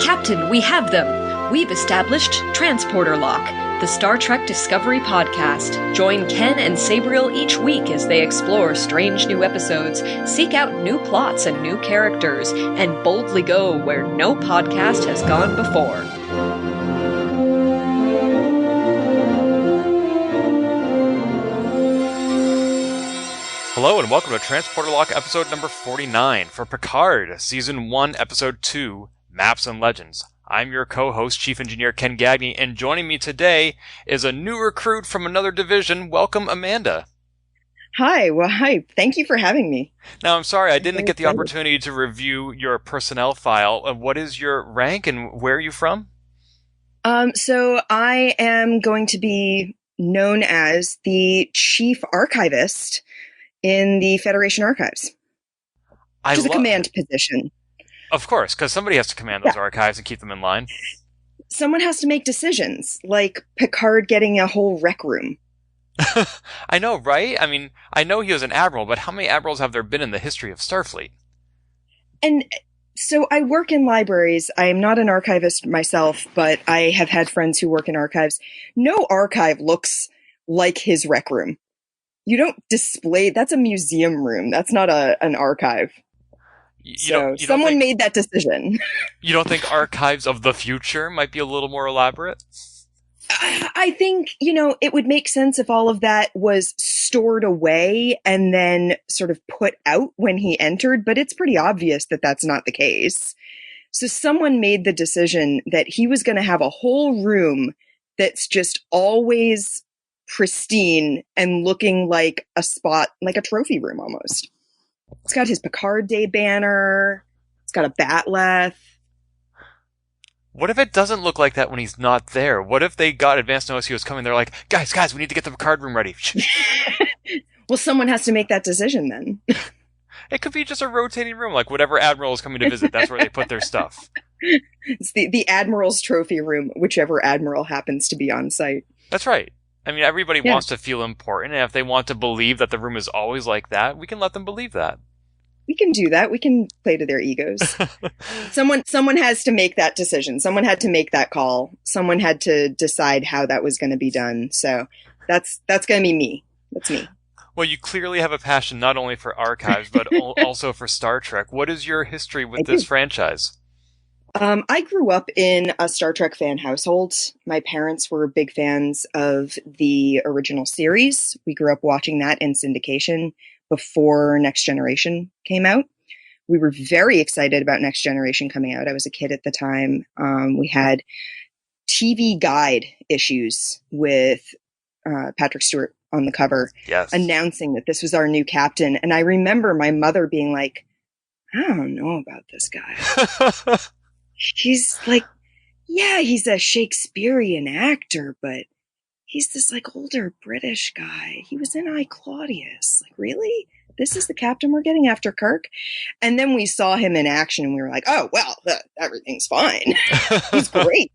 Captain, we have them! We've established Transporter Lock, the Star Trek Discovery podcast. Join Ken and Sabriel each week as they explore strange new episodes, seek out new plots and new characters, and boldly go where no podcast has gone before. Hello and welcome to Transporter Lock episode number 49 for Picard, Season 1, Episode 2, Maps and Legends. I'm your co-host, Chief Engineer Ken Gagney, and joining me today is a new recruit from another division. Welcome, Amanda. Hi. Well, hi. Thank you for having me. Now, I'm sorry, I didn't get the opportunity to review your personnel file. What is your rank and where are you from? So I am going to be known as the Chief Archivist in the Federation Archives, which is a command position. Of course, because somebody has to command those archives and keep them in line. Someone has to make decisions, like Picard getting a whole rec room. I know, right? I mean, I know he was an admiral, but how many admirals have there been in the history of Starfleet? And so I work in libraries. I am not an archivist myself, but I have had friends who work in archives. No archive looks like his rec room. You don't display, that's a museum room. That's not an archive. Someone made that decision. You don't think archives of the future might be a little more elaborate? I think, it would make sense if all of that was stored away and then sort of put out when he entered, but it's pretty obvious that that's not the case. So someone made the decision that he was going to have a whole room that's just always pristine and looking like a spot, like a trophy room almost. It's got his Picard Day banner. It's got a bat'leth. What if it doesn't look like that when he's not there? What if they got advance notice he was coming? They're like, guys, we need to get the Picard room ready. Well, someone has to make that decision then. It could be just a rotating room, like whatever admiral is coming to visit. That's where they put their stuff. It's the Admiral's trophy room, whichever admiral happens to be on site. That's right. I mean, everybody wants to feel important, and if they want to believe that the room is always like that, we can let them believe that. We can do that. We can play to their egos. Someone has to make that decision. Someone had to make that call. Someone had to decide how that was going to be done. So that's going to be me. That's me. Well, you clearly have a passion not only for archives, but also for Star Trek. What is your history with this franchise? I grew up in a Star Trek fan household. My parents were big fans of the original series. We grew up watching that in syndication before Next Generation came out. We were very excited about Next Generation coming out. I was a kid at the time. We had TV Guide issues with Patrick Stewart on the cover, announcing that this was our new captain. And I remember my mother being like, I don't know about this guy. He's like, yeah, he's a Shakespearean actor, but he's this like older British guy. He was in I, Claudius. Like, really? This is the captain we're getting after Kirk? And then we saw him in action and we were like, oh, well, everything's fine. He's great.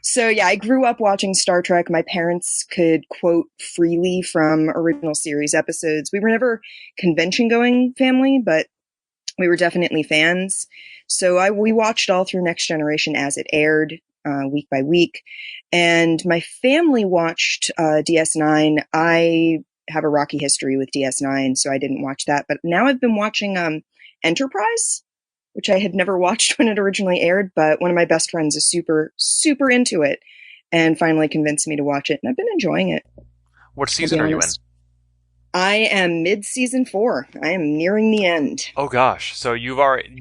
So yeah, I grew up watching Star Trek. My parents could quote freely from original series episodes. We were never convention going family, but we were definitely fans. So we watched all through Next Generation as it aired, week by week. And my family watched DS9. I have a rocky history with DS9, so I didn't watch that. But now I've been watching Enterprise, which I had never watched when it originally aired. But one of my best friends is super, super into it and finally convinced me to watch it. And I've been enjoying it. What season are you in? I am mid-season 4. I am nearing the end. Oh gosh. So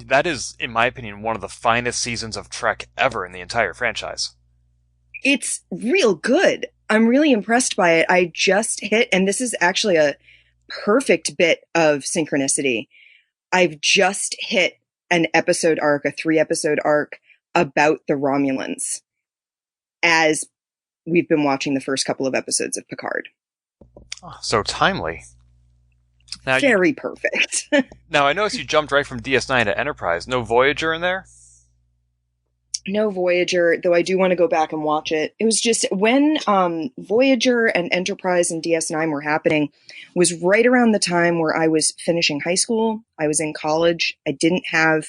that is, in my opinion, one of the finest seasons of Trek ever in the entire franchise. It's real good. I'm really impressed by it. I just hit, and this is actually a perfect bit of synchronicity. I've just hit an episode arc, a 3-episode arc about the Romulans as we've been watching the first couple of episodes of Picard. Oh, so timely. Now, very perfect. Now, I noticed you jumped right from DS9 to Enterprise. No Voyager in there? No Voyager, though I do want to go back and watch it. It was just when Voyager and Enterprise and DS9 were happening was right around the time where I was finishing high school. I was in college. I didn't have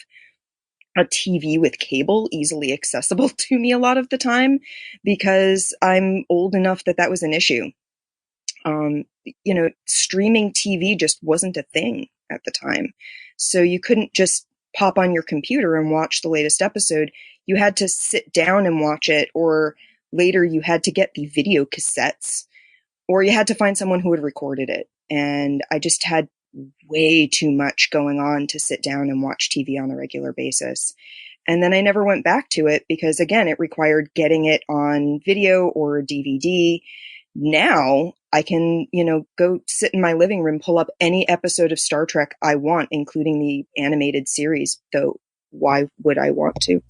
a TV with cable easily accessible to me a lot of the time because I'm old enough that that was an issue. Streaming TV just wasn't a thing at the time. So you couldn't just pop on your computer and watch the latest episode. You had to sit down and watch it, or later you had to get the video cassettes, or you had to find someone who had recorded it. And I just had way too much going on to sit down and watch TV on a regular basis. And then I never went back to it because, again, it required getting it on video or DVD. Now I can, go sit in my living room, pull up any episode of Star Trek I want, including the animated series, though why would I want to?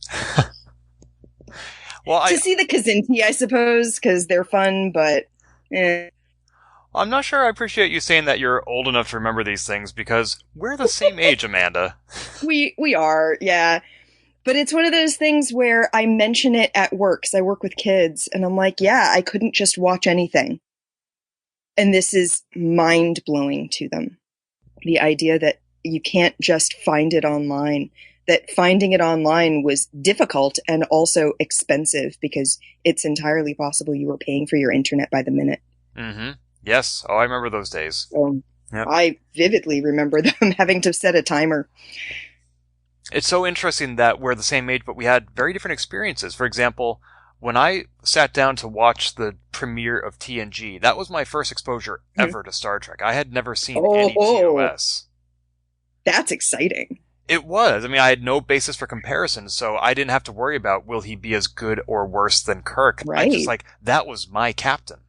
To see the Kazinti, I suppose, because they're fun, but I'm not sure I appreciate you saying that you're old enough to remember these things, because we're the same age, Amanda. We are, yeah. But it's one of those things where I mention it at work, because I work with kids, and I'm like, yeah, I couldn't just watch anything. And this is mind-blowing to them. The idea that you can't just find it online, that finding it online was difficult and also expensive, because it's entirely possible you were paying for your internet by the minute. Mm-hmm. Yes. Oh, I remember those days. Yep. I vividly remember them having to set a timer. It's so interesting that we're the same age, but we had very different experiences. For example, when I sat down to watch the premiere of TNG, that was my first exposure ever to Star Trek. I had never seen any TOS. That's exciting. It was. I mean, I had no basis for comparison, so I didn't have to worry about will he be as good or worse than Kirk. Right. I just that was my captain.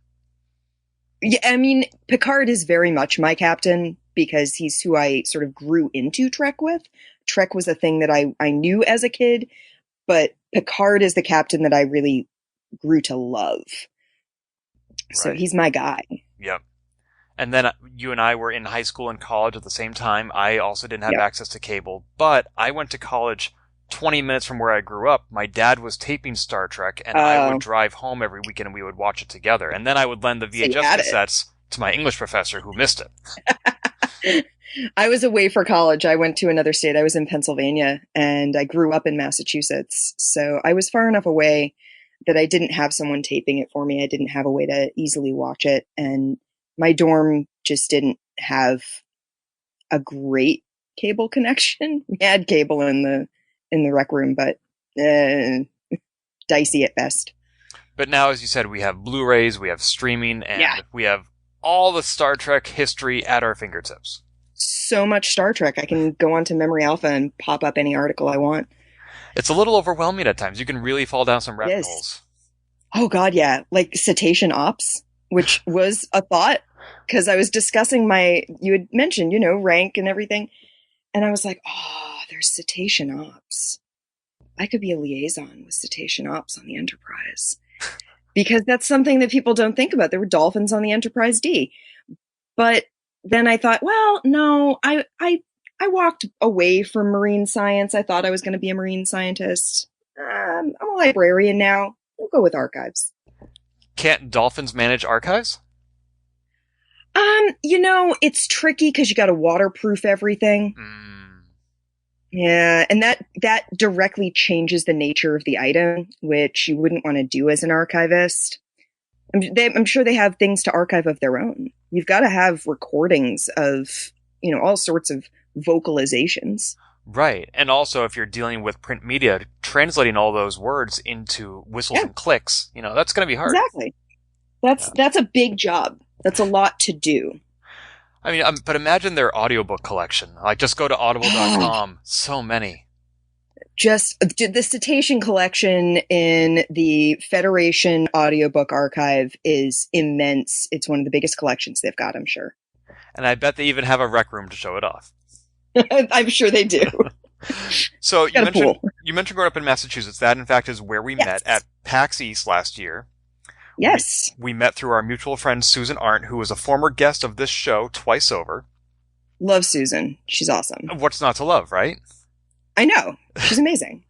Yeah, I mean, Picard is very much my captain because he's who I sort of grew into Trek with. Trek was a thing that I knew as a kid, but Picard is the captain that I really grew to love. Right. So he's my guy. Yep. And then you and I were in high school and college at the same time. I also didn't have access to cable, but I went to college 20 minutes from where I grew up. My dad was taping Star Trek, and I would drive home every weekend and we would watch it together. And then I would lend the VHS cassettes to my English professor who missed it. I was away for college. I went to another state. I was in Pennsylvania, and I grew up in Massachusetts. So I was far enough away that I didn't have someone taping it for me. I didn't have a way to easily watch it. And my dorm just didn't have a great cable connection. We had cable in the rec room, but dicey at best. But now, as you said, we have Blu-rays, we have streaming, and we have all the Star Trek history at our fingertips. So much Star Trek. I can go onto Memory Alpha and pop up any article I want. It's a little overwhelming at times. You can really fall down some rabbit holes. Oh, God, yeah. Like Cetacean Ops, which was a thought, because I was discussing you had mentioned, rank and everything. And I was like, there's Cetacean Ops. I could be a liaison with Cetacean Ops on the Enterprise. Because that's something that people don't think about. There were dolphins on the Enterprise D. But then I thought, well, no, I walked away from marine science. I thought I was going to be a marine scientist. I'm a librarian now. We'll go with archives. Can't dolphins manage archives? It's tricky because you got to waterproof everything. Yeah, and that directly changes the nature of the item, which you wouldn't want to do as an archivist. I'm sure they have things to archive of their own. You've got to have recordings of, all sorts of vocalizations. Right. And also, if you're dealing with print media, translating all those words into whistles and clicks, that's going to be hard. Exactly. That's a big job. That's a lot to do. I mean, but imagine their audiobook collection. Just go to audible.com. So many. Just the Cetacean collection in the Federation audiobook archive is immense. It's one of the biggest collections they've got, I'm sure. And I bet they even have a rec room to show it off. I'm sure they do. So you mentioned growing up in Massachusetts. That, in fact, is where we met at PAX East last year. Yes. We met through our mutual friend, Susan Arndt, who was a former guest of this show twice over. Love Susan. She's awesome. What's not to love, right? I know. She's amazing.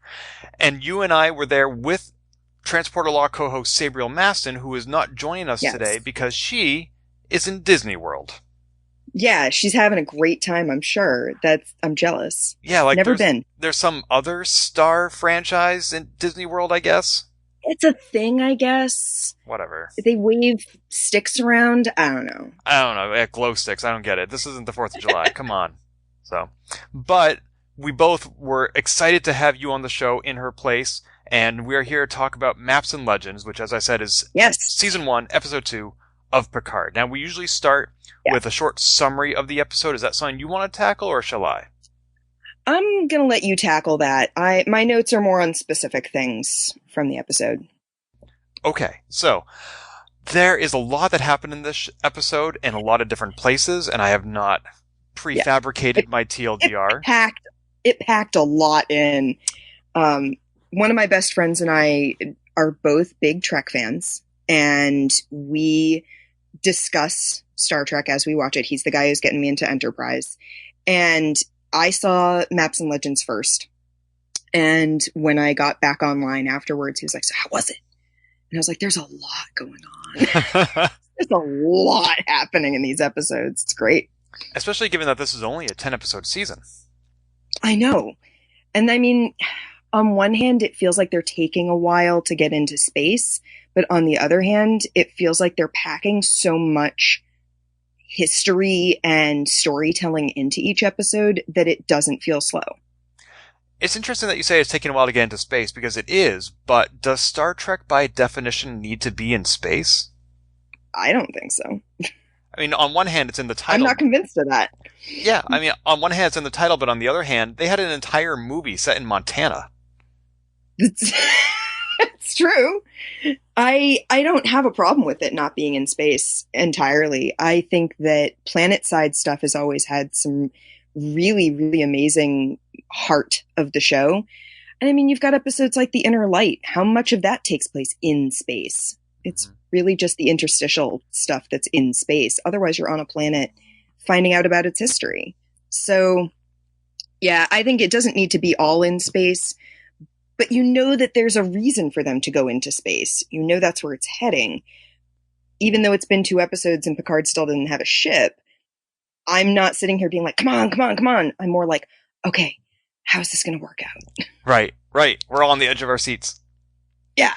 And you and I were there with Transporter Law co-host Sabriel Maston, who is not joining us today because she is in Disney World. Yeah, she's having a great time, I'm sure. I'm jealous. Yeah, like Never been. there's some other Star franchise in Disney World, I guess. It's a thing, I guess. Whatever. They wave sticks around. I don't know. I don't know. Glow sticks. I don't get it. This isn't the 4th of July. Come on. So, but we both were excited to have you on the show in her place, and we are here to talk about Maps and Legends, which, as I said, is Season 1, Episode 2 of Picard. Now, we usually start with a short summary of the episode. Is that something you want to tackle, or shall I? I'm going to let you tackle that. My notes are more on specific things from the episode. Okay, so there is a lot that happened in this episode in a lot of different places, and I have not prefabricated my TLDR. It packed a lot in. One of my best friends and I are both big Trek fans, and we discuss Star Trek as we watch it. He's the guy who's getting me into Enterprise. And I saw Maps and Legends first. And when I got back online afterwards, he was like, so how was it? And I was like, there's a lot going on. There's a lot happening in these episodes. It's great. Especially given that this is only a 10-episode season. I know. And I mean, on one hand, it feels like they're taking a while to get into space. But on the other hand, it feels like they're packing so much history and storytelling into each episode that it doesn't feel slow. It's interesting that you say it's taking a while to get into space, because it is, but does Star Trek by definition need to be in space? I don't think so. I mean, on one hand, it's in the title. I'm not convinced of that. Yeah, I mean, on one hand, it's in the title, but on the other hand, they had an entire movie set in Montana. It's true. I don't have a problem with it not being in space entirely. I think that planet-side stuff has always had some really, really amazing heart of the show. And I mean, you've got episodes like The Inner Light. How much of that takes place in space? It's really just the interstitial stuff that's in space. Otherwise, you're on a planet finding out about its history. So, yeah, I think it doesn't need to be all in space. But you know that there's a reason for them to go into space. You know that's where it's heading. Even though it's been 2 episodes and Picard still didn't have a ship, I'm not sitting here being like, come on, come on, come on. I'm more like, okay, how is this going to work out? Right. We're all on the edge of our seats. Yeah.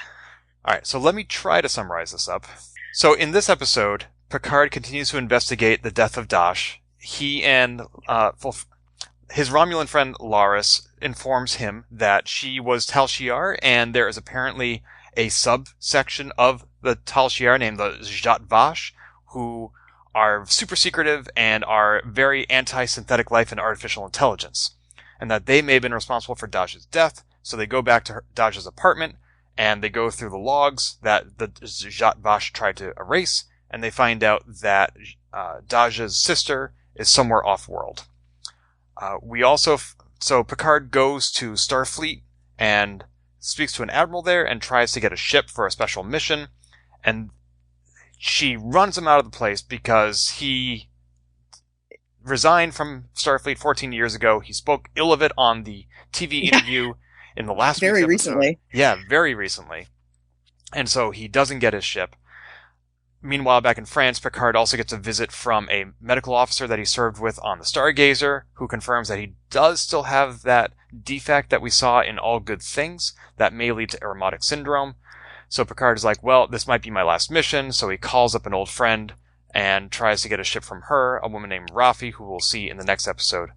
All right, so let me try to summarize this up. So in this episode, Picard continues to investigate the death of Dash. He and his Romulan friend Laris informs him that she was Tal Shiar, and there is apparently a subsection of the Tal Shiar named the Zhat Vash, who are super secretive and are very anti-synthetic life and artificial intelligence, and that they may have been responsible for Dash's death. So they go back to Dash's apartment, and they go through the logs that the Zhat Vash tried to erase, and they find out that Dash's sister is somewhere off-world. So Picard goes to Starfleet and speaks to an admiral there and tries to get a ship for a special mission, and she runs him out of the place because he resigned from Starfleet 14 years ago. He spoke ill of it on the TV interview in the last week's episode. Recently. Yeah, very recently. And so he doesn't get his ship. Meanwhile, back in France, Picard also gets a visit from a medical officer that he served with on the Stargazer, who confirms that he does still have that defect that we saw in All Good Things that may lead to aromatic syndrome. So Picard is like, well, this might be my last mission, so he calls up an old friend and tries to get a ship from her, a woman named Rafi, who we'll see in the next episode.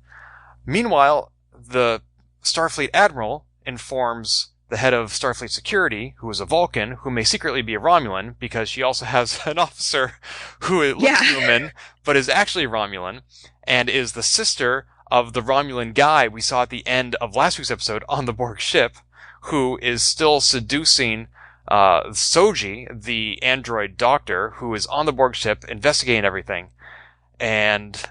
Meanwhile, the Starfleet Admiral informs the head of Starfleet Security, who is a Vulcan, who may secretly be a Romulan, because she also has an officer who looks human, but is actually Romulan, and is the sister of the Romulan guy we saw at the end of last week's episode on the Borg ship, who is still seducing Soji, the android doctor, who is on the Borg ship investigating everything. And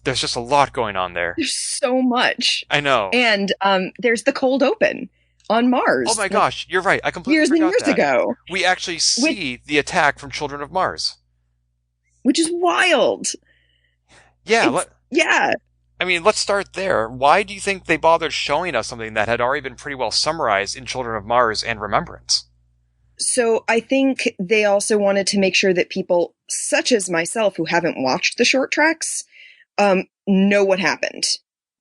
there's just a lot going on there. There's so much. I know. And there's the cold open on Mars. Oh my gosh, you're right. I completely forgot years that. ago. We actually see the attack from Children of Mars. Which is wild. Yeah. Yeah. I mean, let's start there. Why do you think they bothered showing us something that had already been pretty well summarized in Children of Mars and Remembrance? So I think they also wanted to make sure that people such as myself, who haven't watched the short tracks, know what happened.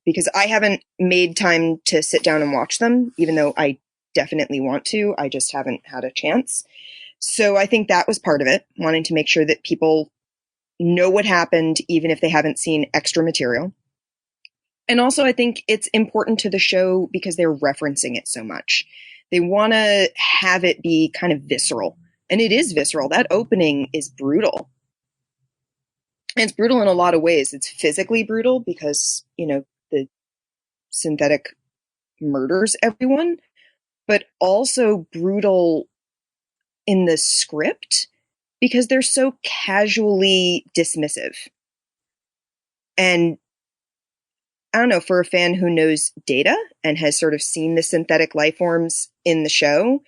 Because I haven't made time to sit down and watch them, even though I definitely want to. I just haven't had a chance. So I think that was part of it, wanting to make sure that people know what happened, even if they haven't seen extra material. And also, I think it's important to the show because they're referencing it so much. They want to have it be kind of visceral. And it is visceral. That opening is brutal. And it's brutal in a lot of ways. It's physically brutal because, the synthetic murders everyone, but also brutal in the script because they're so casually dismissive. And I don't know, for a fan who knows Data and has sort of seen the synthetic life forms in the show,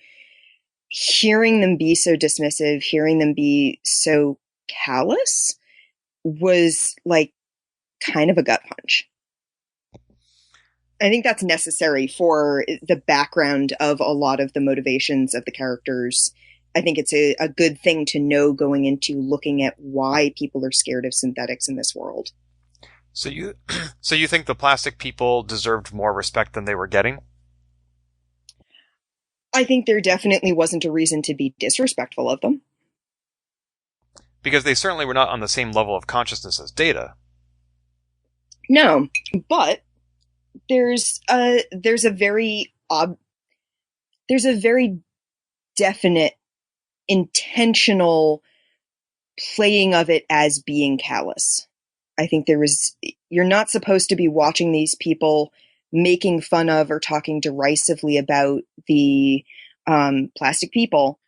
hearing them be so dismissive, hearing them be so callous was like kind of a gut punch. I think that's necessary for the background of a lot of the motivations of the characters. I think it's a good thing to know going into looking at why people are scared of synthetics in this world. So you think the plastic people deserved more respect than they were getting? I think there definitely wasn't a reason to be disrespectful of them. Because they certainly were not on the same level of consciousness as Data. No, but there's a very definite intentional playing of it as being callous. I think you're not supposed to be watching these people making fun of or talking derisively about the plastic people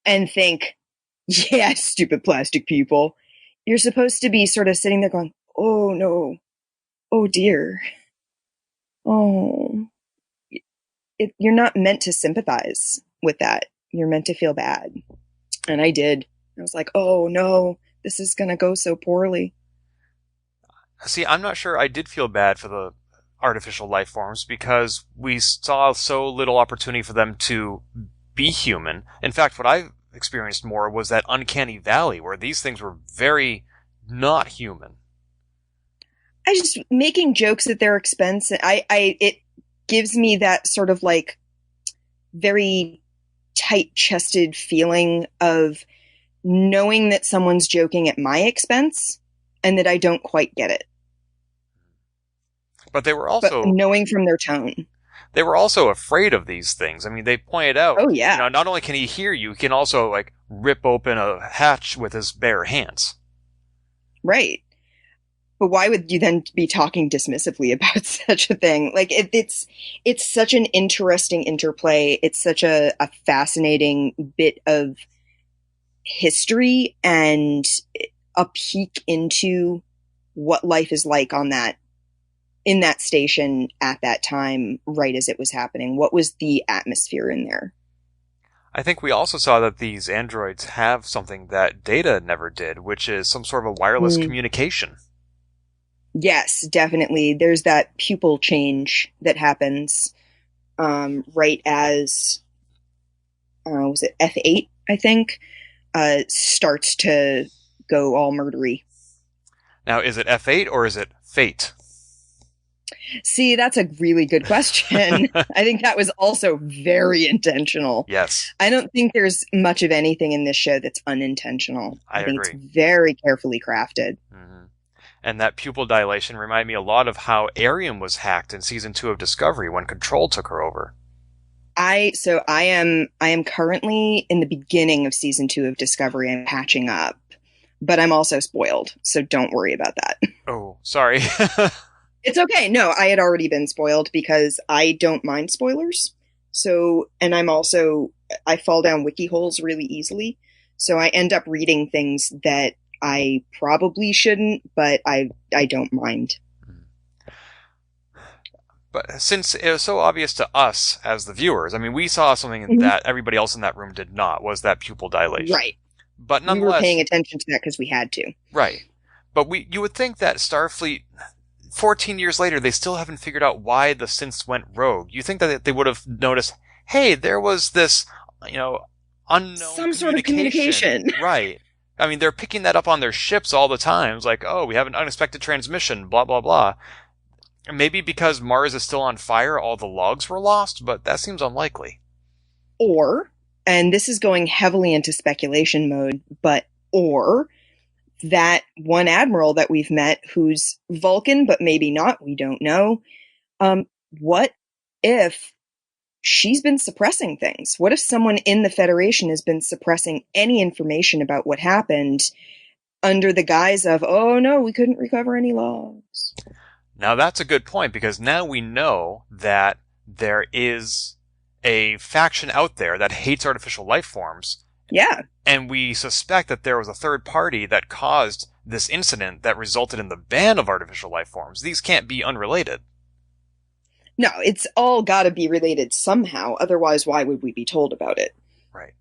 and think, yeah, stupid plastic people. You're supposed to be sort of sitting there going, oh no, oh dear. Oh, you're not meant to sympathize with that. You're meant to feel bad. And I did. I was like, oh no, this is going to go so poorly. See, I'm not sure I did feel bad for the artificial life forms because we saw so little opportunity for them to be human. In fact, what I experienced more was that uncanny valley where these things were very not human. I just making jokes at their expense. It gives me that sort of like very tight-chested feeling of knowing that someone's joking at my expense and that I don't quite get it. But they were also knowing from their tone. They were also afraid of these things. I mean, they pointed out, oh yeah, not only can he hear you, he can also like rip open a hatch with his bare hands. Right. But why would you then be talking dismissively about such a thing? Like it's such an interesting interplay. It's such a fascinating bit of history and a peek into what life is like in that station at that time, right as it was happening. What was the atmosphere in there? I think we also saw that these androids have something that Data never did, which is some sort of a wireless communication. Yes, definitely. There's that pupil change that happens right as, was it F8, I think, starts to go all murdery. Now, is it F8 or is it Fate? See, that's a really good question. I think that was also very intentional. Yes. I don't think there's much of anything in this show that's unintentional. I think agree. It's very carefully crafted. Mm-hmm. And that pupil dilation reminded me a lot of how Arium was hacked in season 2 of Discovery when Control took her over. I am currently in the beginning of season 2 of Discovery. I'm catching up, but I'm also spoiled, so don't worry about that. Oh, sorry. It's okay. No, I had already been spoiled because I don't mind spoilers. So, and I fall down wiki holes really easily. So I end up reading things that I probably shouldn't, but I don't mind. But since it was so obvious to us as the viewers, I mean, we saw something that everybody else in that room did not, was that pupil dilation. Right. But nonetheless, we were paying attention to that because we had to. Right. But you would think that Starfleet, 14 years later, they still haven't figured out why the synths went rogue. You think that they would have noticed, hey, there was this, unknown some sort of communication. Right. I mean, they're picking that up on their ships all the time. It's like, oh, we have an unexpected transmission, blah, blah, blah. Maybe because Mars is still on fire, all the logs were lost, but that seems unlikely. Or, and this is going heavily into speculation mode, or that one admiral that we've met who's Vulcan, but maybe not, we don't know. What if she's been suppressing things? What if someone in the Federation has been suppressing any information about what happened under the guise of, oh no, we couldn't recover any logs? Now that's a good point, because now we know that there is a faction out there that hates artificial life forms. Yeah. And we suspect that there was a third party that caused this incident that resulted in the ban of artificial life forms. These can't be unrelated. No, it's all got to be related somehow. Otherwise, why would we be told about it? Right.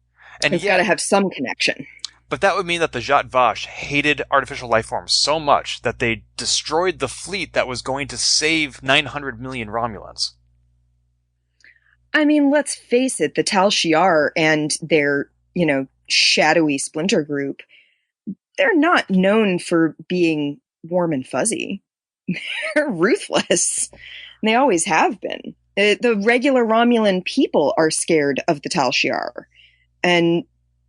And it's got to have some connection. But that would mean that the Zhat Vash hated artificial life forms so much that they destroyed the fleet that was going to save 900 million Romulans. I mean, let's face it, the Tal Shiar and their, shadowy splinter group, they're not known for being warm and fuzzy. They're ruthless. And they always have been. The regular Romulan people are scared of the Tal Shiar. And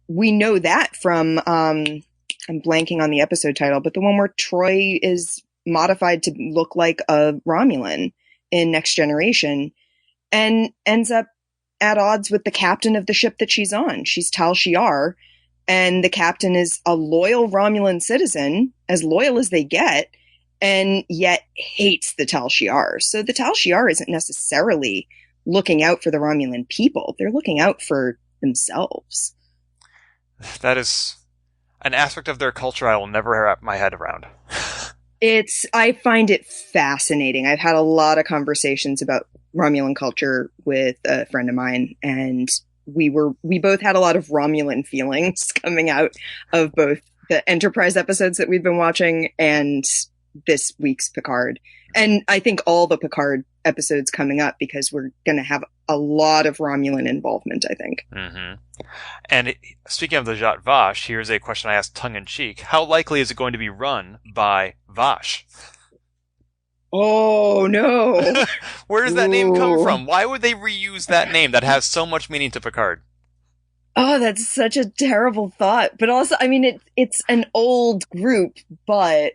we know that from, I'm blanking on the episode title, but the one where Troy is modified to look like a Romulan in Next Generation and ends up at odds with the captain of the ship that she's on. She's Tal Shiar, and the captain is a loyal Romulan citizen, as loyal as they get, and yet hates the Tal Shiar. So the Tal Shiar isn't necessarily looking out for the Romulan people. They're looking out for themselves. That is an aspect of their culture I will never wrap my head around. I find it fascinating. I've had a lot of conversations about Romulan culture with a friend of mine, and we both had a lot of Romulan feelings coming out of both the Enterprise episodes that we've been watching and this week's Picard. And I think all the Picard episodes coming up, because we're going to have a lot of Romulan involvement, I think. Mm-hmm. And speaking of the Zhat Vash, here's a question I asked tongue-in-cheek. How likely is it going to be run by Vash? Oh, no. Where does that name come from? Why would they reuse that name that has so much meaning to Picard? Oh, that's such a terrible thought. But also, I mean, it's an old group, but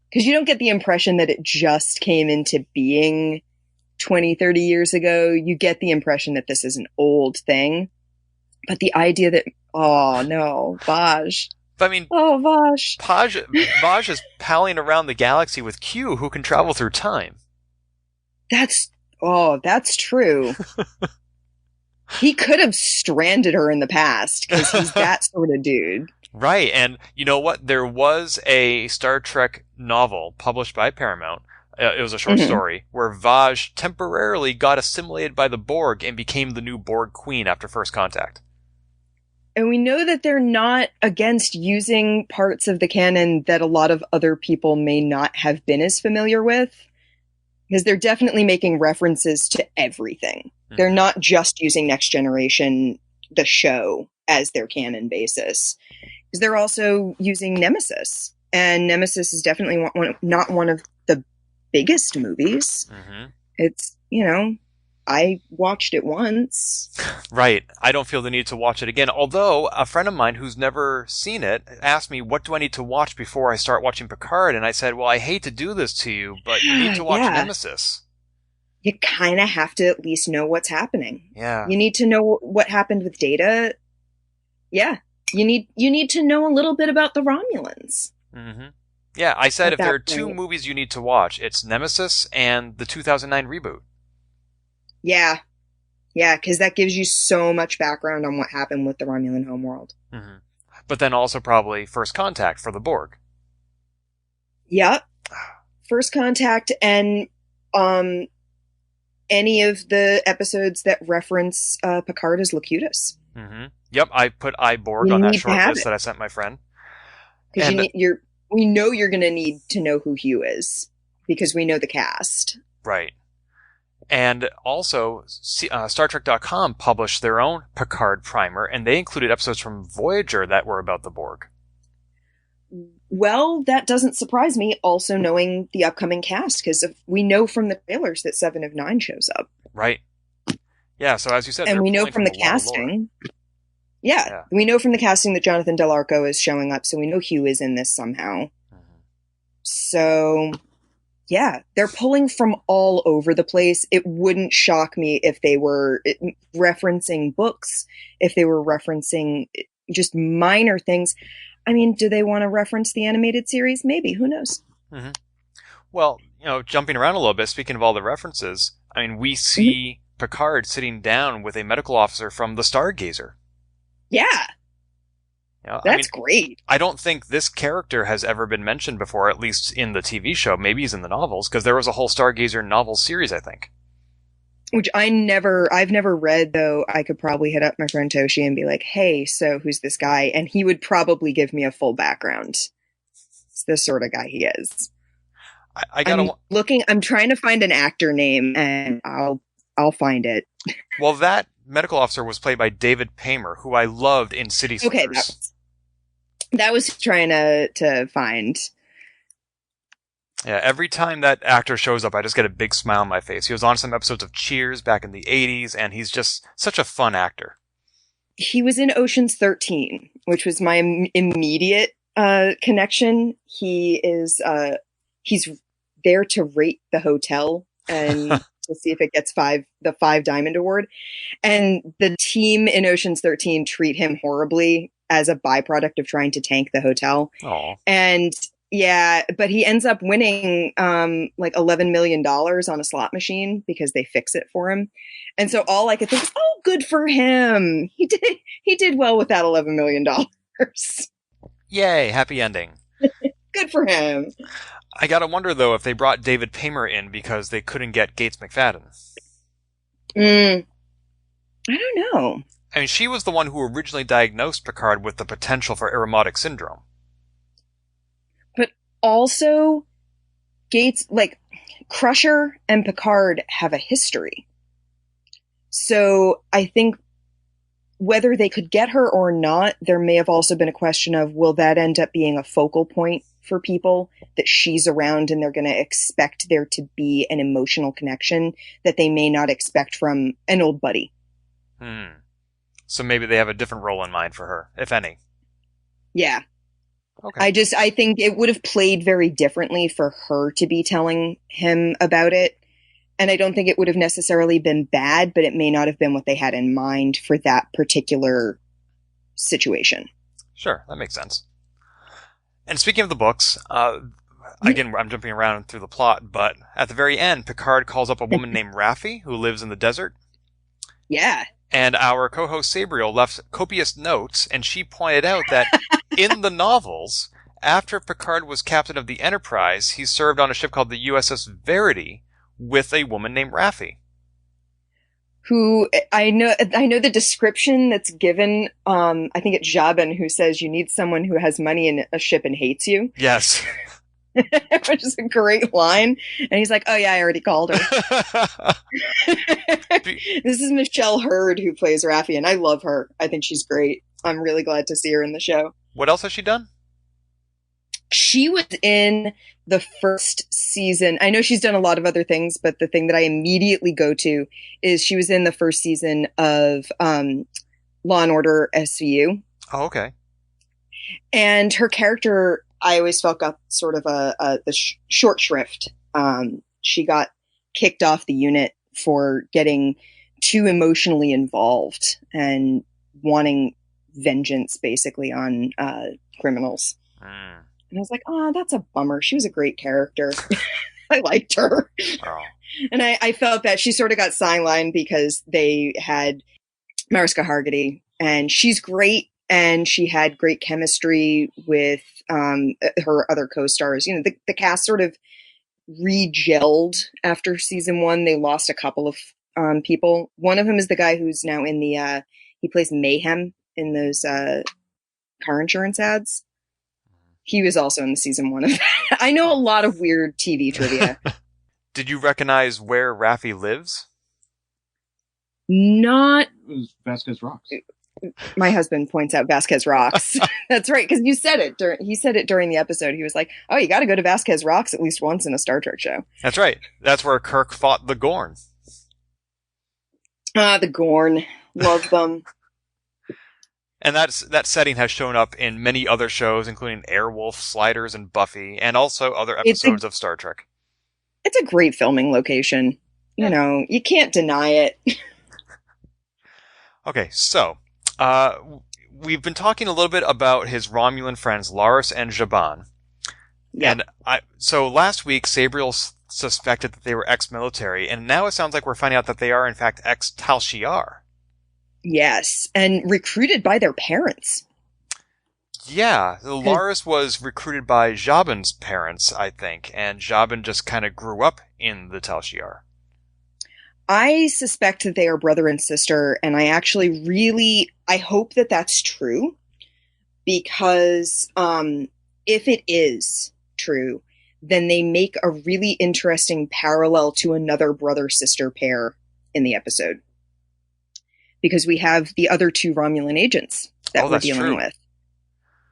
because you don't get the impression that it just came into being 20, 30 years ago. You get the impression that this is an old thing. But the idea that, oh no, Vaj. I mean, oh, Vaj. Vaj is palling around the galaxy with Q, who can travel through time. That's true. He could have stranded her in the past, because he's that sort of dude. Right, and you know what? There was a Star Trek novel published by Paramount. It was a short story where Vaj temporarily got assimilated by the Borg and became the new Borg Queen after First Contact. And we know that they're not against using parts of the canon that a lot of other people may not have been as familiar with, because they're definitely making references to everything. Mm-hmm. They're not just using Next Generation, the show, as their canon basis, because they're also using Nemesis. And Nemesis is definitely not one of the biggest movies. Mm-hmm. It's, I watched it once. Right. I don't feel the need to watch it again. Although a friend of mine who's never seen it asked me, what do I need to watch before I start watching Picard? And I said, well, I hate to do this to you, but you need to watch Nemesis. You kind of have to at least know what's happening. Yeah. You need to know what happened with Data. Yeah. You need to know a little bit about the Romulans. Mm-hmm. Yeah, I said if there are two movies you need to watch, it's Nemesis and the 2009 reboot. Yeah. Yeah, because that gives you so much background on what happened with the Romulan homeworld. Mm-hmm. But then also probably First Contact for the Borg. Yep. First Contact and any of the episodes that reference Picard as Locutus. Mm-hmm. Yep, I put iBorg on that short list that I sent my friend. Because we know you're going to need to know who Hugh is, because we know the cast. Right. And also, StarTrek.com published their own Picard primer, and they included episodes from Voyager that were about the Borg. Well, that doesn't surprise me, also knowing the upcoming cast, because we know from the trailers that 7 of 9 shows up. Right. Yeah, so as you said, and they're we know pulling from the a lot of lore. casting. Yeah, we know from the casting that Jonathan Del Arco is showing up, so we know Hugh is in this somehow. Mm-hmm. So, yeah, they're pulling from all over the place. It wouldn't shock me if they were referencing books, if they were referencing just minor things. I mean, do they want to reference the animated series? Maybe. Who knows? Mm-hmm. Well, jumping around a little bit, speaking of all the references, I mean, we see Picard sitting down with a medical officer from the Stargazer. Yeah. That's great. I don't think this character has ever been mentioned before, at least in the TV show. Maybe he's in the novels, because there was a whole Stargazer novel series, I think. Which I've never read, though. I could probably hit up my friend Toshi and be like, hey, so who's this guy? And he would probably give me a full background. It's the sort of guy he is. I'm trying to find an actor name, and I'll find it. Well, that medical officer was played by David Paymer, who I loved in City Slickers. Okay, that was trying to find. Yeah, every time that actor shows up, I just get a big smile on my face. He was on some episodes of Cheers back in the 80s, and he's just such a fun actor. He was in Ocean's 13, which was my immediate connection. He's there to rate the hotel and to see if it gets the 5 Diamond Award. And the team in Ocean's 13 treat him horribly as a byproduct of trying to tank the hotel. Aww. And yeah, but he ends up winning like $11 million on a slot machine because they fix it for him. And so all I could think is, oh, good for him. He did well with that $11 million. Yay, happy ending. Good for him. I gotta wonder, though, if they brought David Paymer in because they couldn't get Gates McFadden. I don't know. I mean, she was the one who originally diagnosed Picard with the potential for Aromatic syndrome. But also, Gates, Crusher and Picard have a history. So I think whether they could get her or not, there may have also been a question of, will that end up being a focal point for people, that she's around and they're going to expect there to be an emotional connection that they may not expect from an old buddy. So maybe they have a different role in mind for her, if any. Yeah. Okay. I think it would have played very differently for her to be telling him about it. And I don't think it would have necessarily been bad, but it may not have been what they had in mind for that particular situation. Sure, that makes sense. And speaking of the books, again, I'm jumping around through the plot, but at the very end, Picard calls up a woman named Raffi, who lives in the desert. Yeah. And our co-host Sabriel left copious notes, and she pointed out that in the novels, after Picard was captain of the Enterprise, he served on a ship called the USS Verity with a woman named Raffi. Who I know the description that's given. I think it's Jabin who says you need someone who has money in a ship and hates you. Yes. Which is a great line. And he's like, oh yeah, I already called her. This is Michelle Hurd who plays Raffi, and I love her. I think she's great. I'm really glad to see her in the show. What else has she done? She was in the first season. I know she's done a lot of other things, but the thing that I immediately go to is she was in the first season of Law and Order SVU. Oh, okay. And her character, I always felt, got sort of the short shrift. She got kicked off the unit for getting too emotionally involved and wanting vengeance, basically, on criminals. And I was like, oh, that's a bummer. She was a great character. I liked her. Oh. And I felt that she sort of got sidelined because they had Mariska Hargitay, and she's great, and she had great chemistry with her other co-stars. You know, the cast sort of re-gelled after season 1. They lost a couple of people. One of them is the guy who's now in the, he plays Mayhem in those car insurance ads. He was also in the season 1 of that. I know a lot of weird TV trivia. Did you recognize where Raffi lives? Not. It was Vasquez Rocks. My husband points out Vasquez Rocks. That's right, because you said it. He said it during the episode. He was like, "Oh, you got to go to Vasquez Rocks at least once in a Star Trek show." That's right. That's where Kirk fought the Gorn. The Gorn. Love them. And that setting has shown up in many other shows, including Airwolf, Sliders, and Buffy, and also other episodes of Star Trek. It's a great filming location. You know, you can't deny it. Okay, so we've been talking a little bit about his Romulan friends, Laris and Zhaban. Yep. And so last week, Sabriel suspected that they were ex-military, and now it sounds like we're finding out that they are, in fact, ex-Tal Shiar. Yes, and recruited by their parents. Yeah, Laris was recruited by Jabin's parents, I think, and Jabin just kind of grew up in the Tal Shiar. I suspect that they are brother and sister, and I actually I hope that that's true, because if it is true, then they make a really interesting parallel to another brother-sister pair in the episode. Because we have the other two Romulan agents that we're dealing with.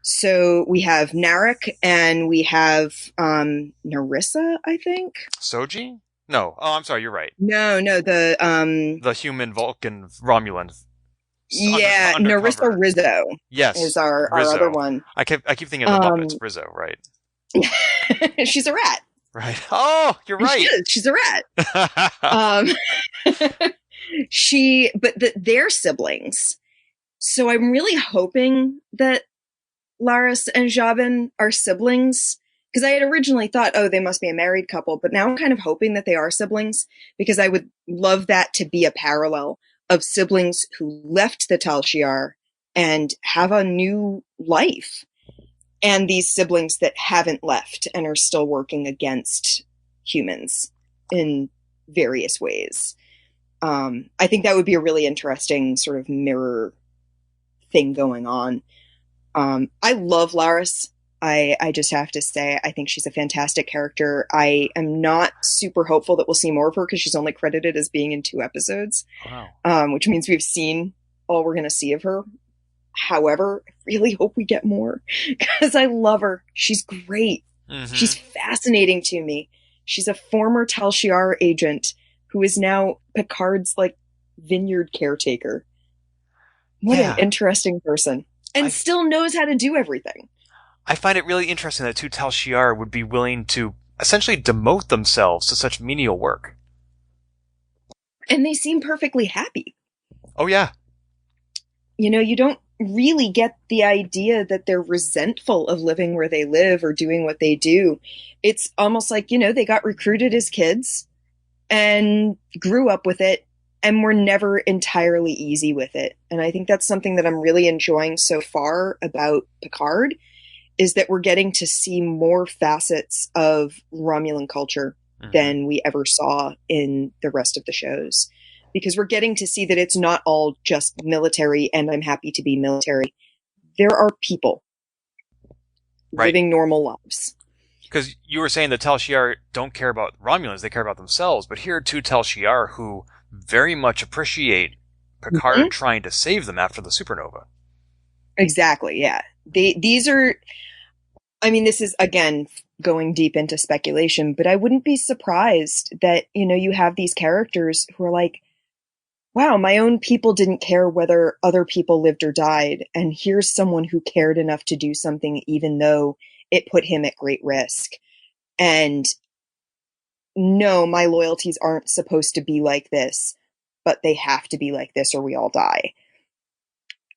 So we have Narek and we have Narissa, I think. Soji? No. Oh, I'm sorry. You're right. No, the human Vulcan Romulan. Yeah, Narissa Rizzo. Yes, is our other one. I keep thinking of the Muppets. Rizzo, right? She's a rat. Right. Oh, you're right. She's a rat. They're siblings. So I'm really hoping that Laris and Jabin are siblings, because I had originally thought, oh, they must be a married couple, but now I'm kind of hoping that they are siblings, because I would love that to be a parallel of siblings who left the Tal Shiar and have a new life, and these siblings that haven't left and are still working against humans in various ways. I think that would be a really interesting sort of mirror thing going on. I love Laris. I just have to say, I think she's a fantastic character. I am not super hopeful that we'll see more of her because she's only credited as being in 2 episodes. Wow. Which means we've seen all we're going to see of her. However, I really hope we get more because I love her. She's great. Mm-hmm. She's fascinating to me. She's a former Tal Shiar agent who is now Picard's vineyard caretaker. What an interesting person. And still knows how to do everything. I find it really interesting that 2 Tal Shiar would be willing to essentially demote themselves to such menial work. And they seem perfectly happy. Oh, yeah. You know, you don't really get the idea that they're resentful of living where they live or doing what they do. It's almost like, they got recruited as kids and grew up with it and were never entirely easy with it. And I think that's something that I'm really enjoying so far about Picard, is that we're getting to see more facets of Romulan culture than we ever saw in the rest of the shows. Because we're getting to see that it's not all just military and I'm happy to be military. There are people living normal lives. Because you were saying the Tal Shiar don't care about Romulans, they care about themselves. But here are 2 Tal Shiar who very much appreciate Picard trying to save them after the supernova. Exactly, yeah. These are... I mean, this is, again, going deep into speculation, but I wouldn't be surprised that, you have these characters who are like, wow, my own people didn't care whether other people lived or died, and here's someone who cared enough to do something even though it put him at great risk. And no, my loyalties aren't supposed to be like this, but they have to be like this or we all die.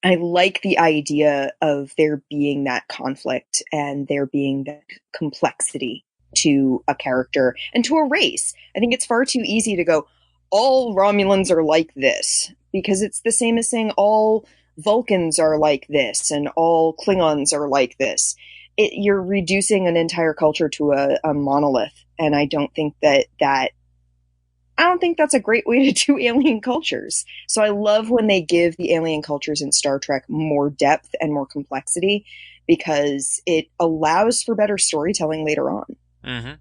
I like the idea of there being that conflict and there being that complexity to a character and to a race. I think it's far too easy to go, all Romulans are like this, because it's the same as saying all Vulcans are like this and all Klingons are like this. You're reducing an entire culture to a monolith, and I don't think that's a great way to do alien cultures. So I love when they give the alien cultures in Star Trek more depth and more complexity, because it allows for better storytelling later on. Mm-hmm.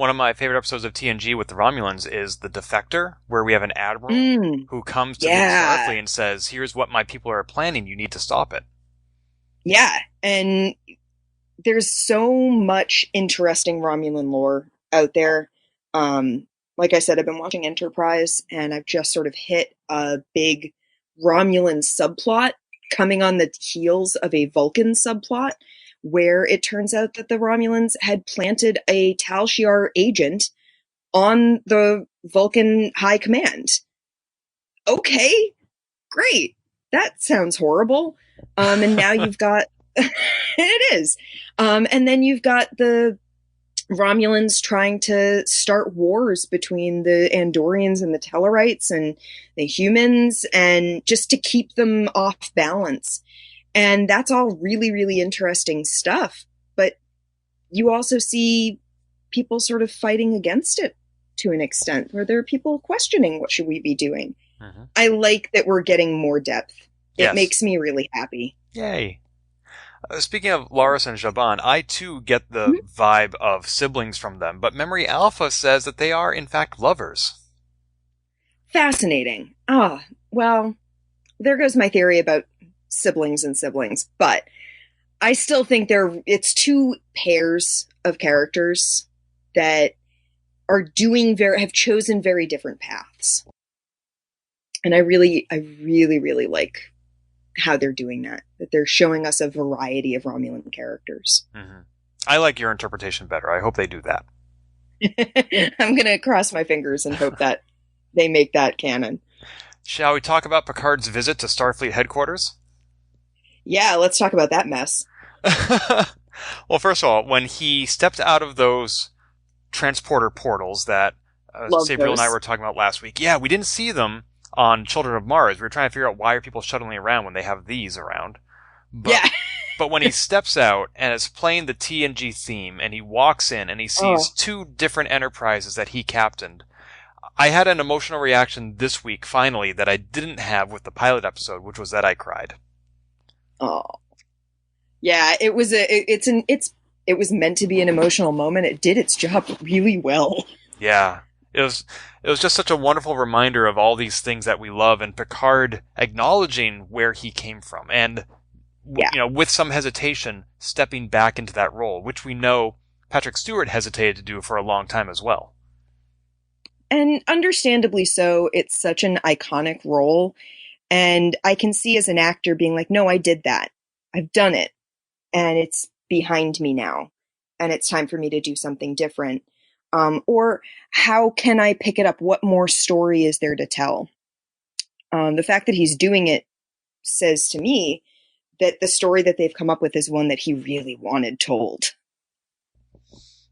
One of my favorite episodes of TNG with the Romulans is The Defector, where we have an admiral who comes to Starfleet and says, here's what my people are planning, you need to stop it. Yeah, and there's so much interesting Romulan lore out there. Like I said, I've been watching Enterprise, and I've just sort of hit a big Romulan subplot coming on the heels of a Vulcan subplot, where it turns out that the Romulans had planted a Tal Shiar agent on the Vulcan High Command. Okay, great. That sounds horrible. And now you've got... it is. And then you've got the Romulans trying to start wars between the Andorians and the Tellarites and the humans, and just to keep them off balance. And that's all really, really interesting stuff. But you also see people sort of fighting against it to an extent, where there are people questioning what should we be doing. Mm-hmm. I like that we're getting more depth. It makes me really happy. Yay. Speaking of Laris and Jaban, I too get the vibe of siblings from them, but Memory Alpha says that they are in fact lovers. Fascinating. Well, there goes my theory about siblings and siblings, but I still think it's two pairs of characters that are have chosen very different paths. And I really, really like how they're doing that they're showing us a variety of Romulan characters. Mm-hmm. I like your interpretation better. I hope they do that. I'm going to cross my fingers and hope that they make that canon. Shall we talk about Picard's visit to Starfleet headquarters? Yeah, let's talk about that mess. Well, first of all, when he stepped out of those transporter portals that Sabriel and I were talking about last week, we didn't see them on Children of Mars. We were trying to figure out why are people shuttling around when they have these around. But when he steps out and is playing the TNG theme and he walks in and he sees two different Enterprises that he captained, I had an emotional reaction this week, finally, that I didn't have with the pilot episode, which was that I cried. Oh. Yeah, it was it was meant to be an emotional moment. It did its job really well. Yeah. It was just such a wonderful reminder of all these things that we love, and Picard acknowledging where he came from, and with some hesitation stepping back into that role, which we know Patrick Stewart hesitated to do for a long time as well. And understandably so. It's such an iconic role, and I can see as an actor being like, no, I did that. I've done it, and it's behind me now, and it's time for me to do something different. Or how can I pick it up? What more story is there to tell? The fact that he's doing it says to me that the story that they've come up with is one that he really wanted told.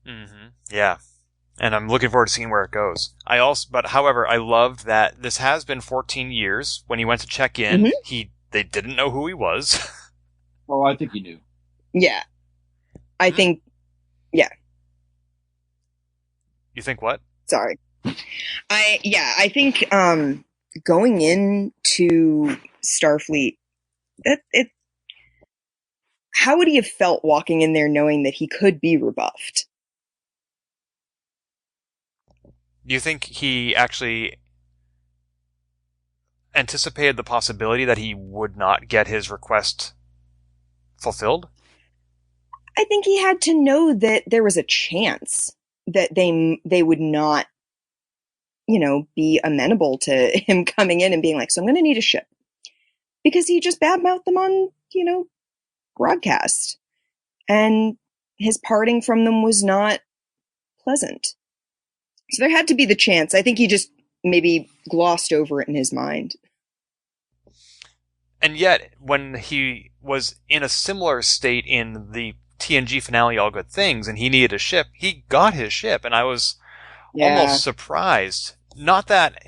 Mm-hmm. Yeah. And I'm looking forward to seeing where it goes. However, I loved that this has been 14 years. When he went to check in, they didn't know who he was. Oh, I think he knew. Yeah. I think, yeah. You think what? Sorry. I think going into Starfleet, how would he have felt walking in there knowing that he could be rebuffed? Do you think he actually anticipated the possibility that he would not get his request fulfilled? I think he had to know that there was a chance that they would not, be amenable to him coming in and being like, so I'm going to need a ship. Because he just badmouthed them on, broadcast. And his parting from them was not pleasant. So there had to be the chance. I think he just maybe glossed over it in his mind. And yet, when he was in a similar state in the TNG finale, All Good Things, and he needed a ship, he got his ship, and I was almost surprised. Not that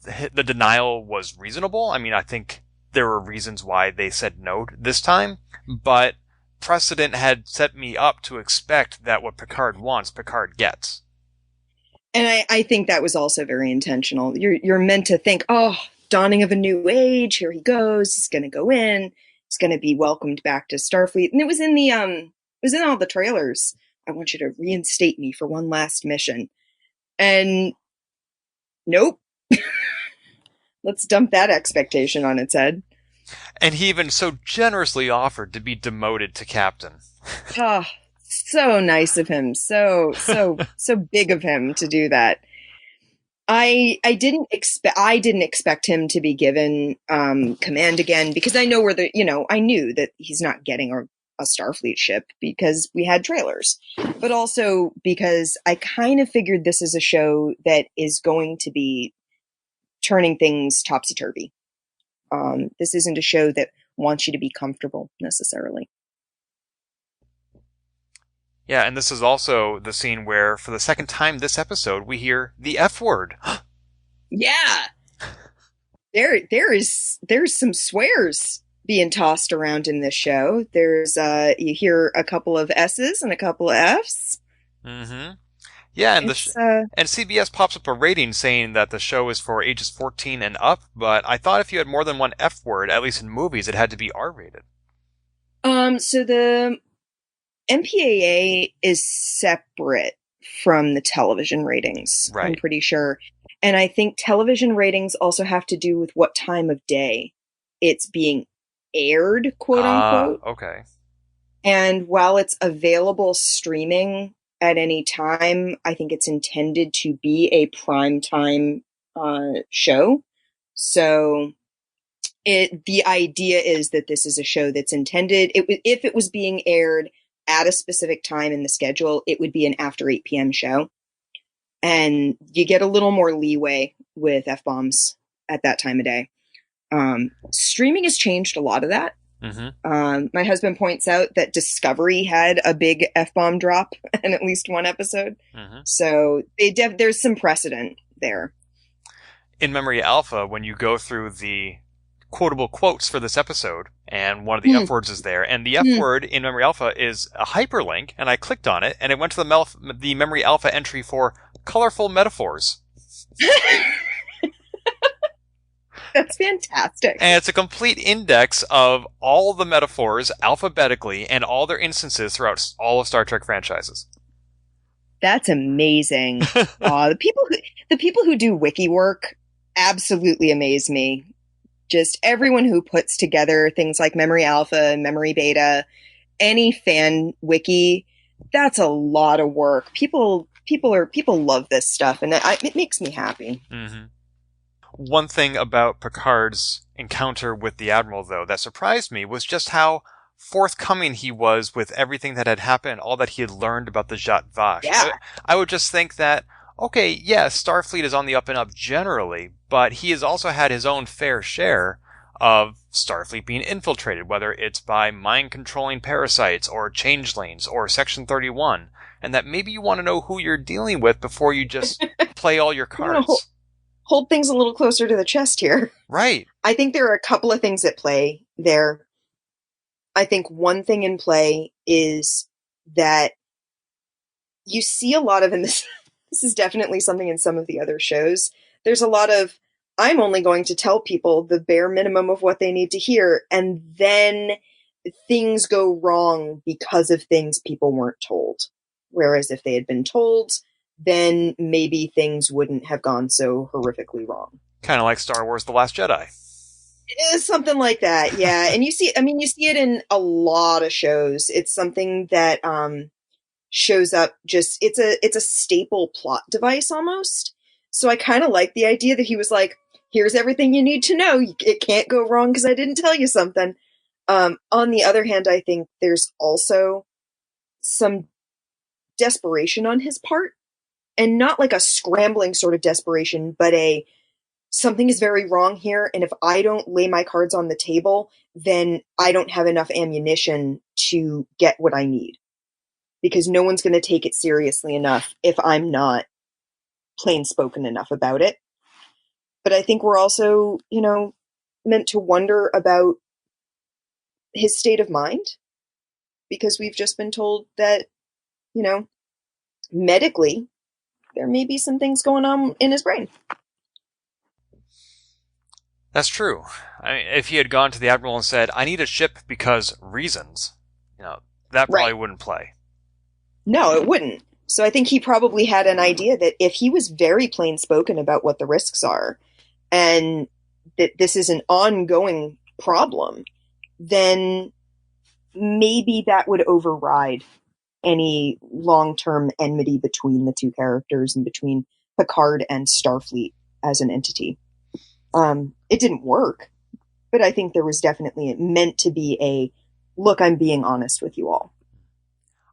the denial was reasonable. I mean, I think there were reasons why they said no this time, but precedent had set me up to expect that what Picard wants, Picard gets. And I think that was also very intentional. You're meant to think, dawning of a new age, here he goes, he's going to go in, he's going to be welcomed back to Starfleet. And it was in all the trailers I want you to reinstate me for one last mission. And nope. Let's dump that expectation on its head. And he even so generously offered to be demoted to captain. Oh, so nice of him. So big of him to do that. I didn't expect him to be given command again, because I know I knew that he's not getting a Starfleet ship because we had trailers, but also because I kind of figured this is a show that is going to be turning things topsy-turvy. This isn't a show that wants you to be comfortable necessarily. Yeah, and this is also the scene where, for the second time this episode, we hear the F word. Yeah. There's some swears being tossed around in this show. There's you hear a couple of S's and a couple of F's. Mm-hmm. Yeah, and and CBS pops up a rating saying that the show is for ages 14 and up, but I thought if you had more than one F word, at least in movies, it had to be R-rated. So the MPAA is separate from the television ratings, right. I'm pretty sure. And I think television ratings also have to do with what time of day it's being aired, quote unquote. Okay. And while it's available streaming at any time, I think it's intended to be a primetime show. So the idea is that this is a show that's intended, if it was being aired at a specific time in the schedule, it would be an after 8 p.m. show. And you get a little more leeway with F-bombs at that time of day. Streaming has changed a lot of that. Mm-hmm. My husband points out that Discovery had a big F-bomb drop in at least one episode. Mm-hmm. So there's some precedent there. In Memory Alpha, when you go through the quotable quotes for this episode, and one of the F words is there, and the F word in Memory Alpha is a hyperlink, and I clicked on it, and it went to the Memory Alpha entry for colorful metaphors. That's fantastic. And it's a complete index of all the metaphors alphabetically and all their instances throughout all of Star Trek franchises. That's amazing. The people who do wiki work absolutely amaze me. Just everyone who puts together things like Memory Alpha, Memory Beta, any fan wiki, that's a lot of work. People love this stuff, and it makes me happy. Mm-hmm. One thing about Picard's encounter with the Admiral, though, that surprised me was just how forthcoming he was with everything that had happened, all that he had learned about the Zhat Vash. Yeah. I would just think that, okay, yes, Starfleet is on the up and up generally, but he has also had his own fair share of Starfleet being infiltrated, whether it's by mind-controlling parasites or changelings or Section 31, and that maybe you want to know who you're dealing with before you just play all your cards. Hold things a little closer to the chest here. Right. I think there are a couple of things at play there. I think one thing in play is that you see a lot of, and this is definitely something in some of the other shows, there's a lot of, I'm only going to tell people the bare minimum of what they need to hear, and then things go wrong because of things people weren't told. Whereas if they had been told, then maybe things wouldn't have gone so horrifically wrong. Kind of like Star Wars The Last Jedi. Something like that, yeah. And you see it in a lot of shows. It's something that shows up it's a staple plot device almost. So I kind of like the idea that he was like, here's everything you need to know. It can't go wrong because I didn't tell you something. On the other hand, I think there's also some desperation on his part. And not like a scrambling sort of desperation, but something is very wrong here, and if I don't lay my cards on the table, then I don't have enough ammunition to get what I need. Because no one's going to take it seriously enough if I'm not plain spoken enough about it. But I think we're also, meant to wonder about his state of mind, because we've just been told that, medically, there may be some things going on in his brain. That's true. I mean, if he had gone to the Admiral and said, I need a ship because reasons, that probably wouldn't play. No, it wouldn't. So I think he probably had an idea that if he was very plain spoken about what the risks are and that this is an ongoing problem, then maybe that would override any long-term enmity between the two characters and between Picard and Starfleet as an entity. It didn't work, but I think there was definitely meant to be a, look, I'm being honest with you all.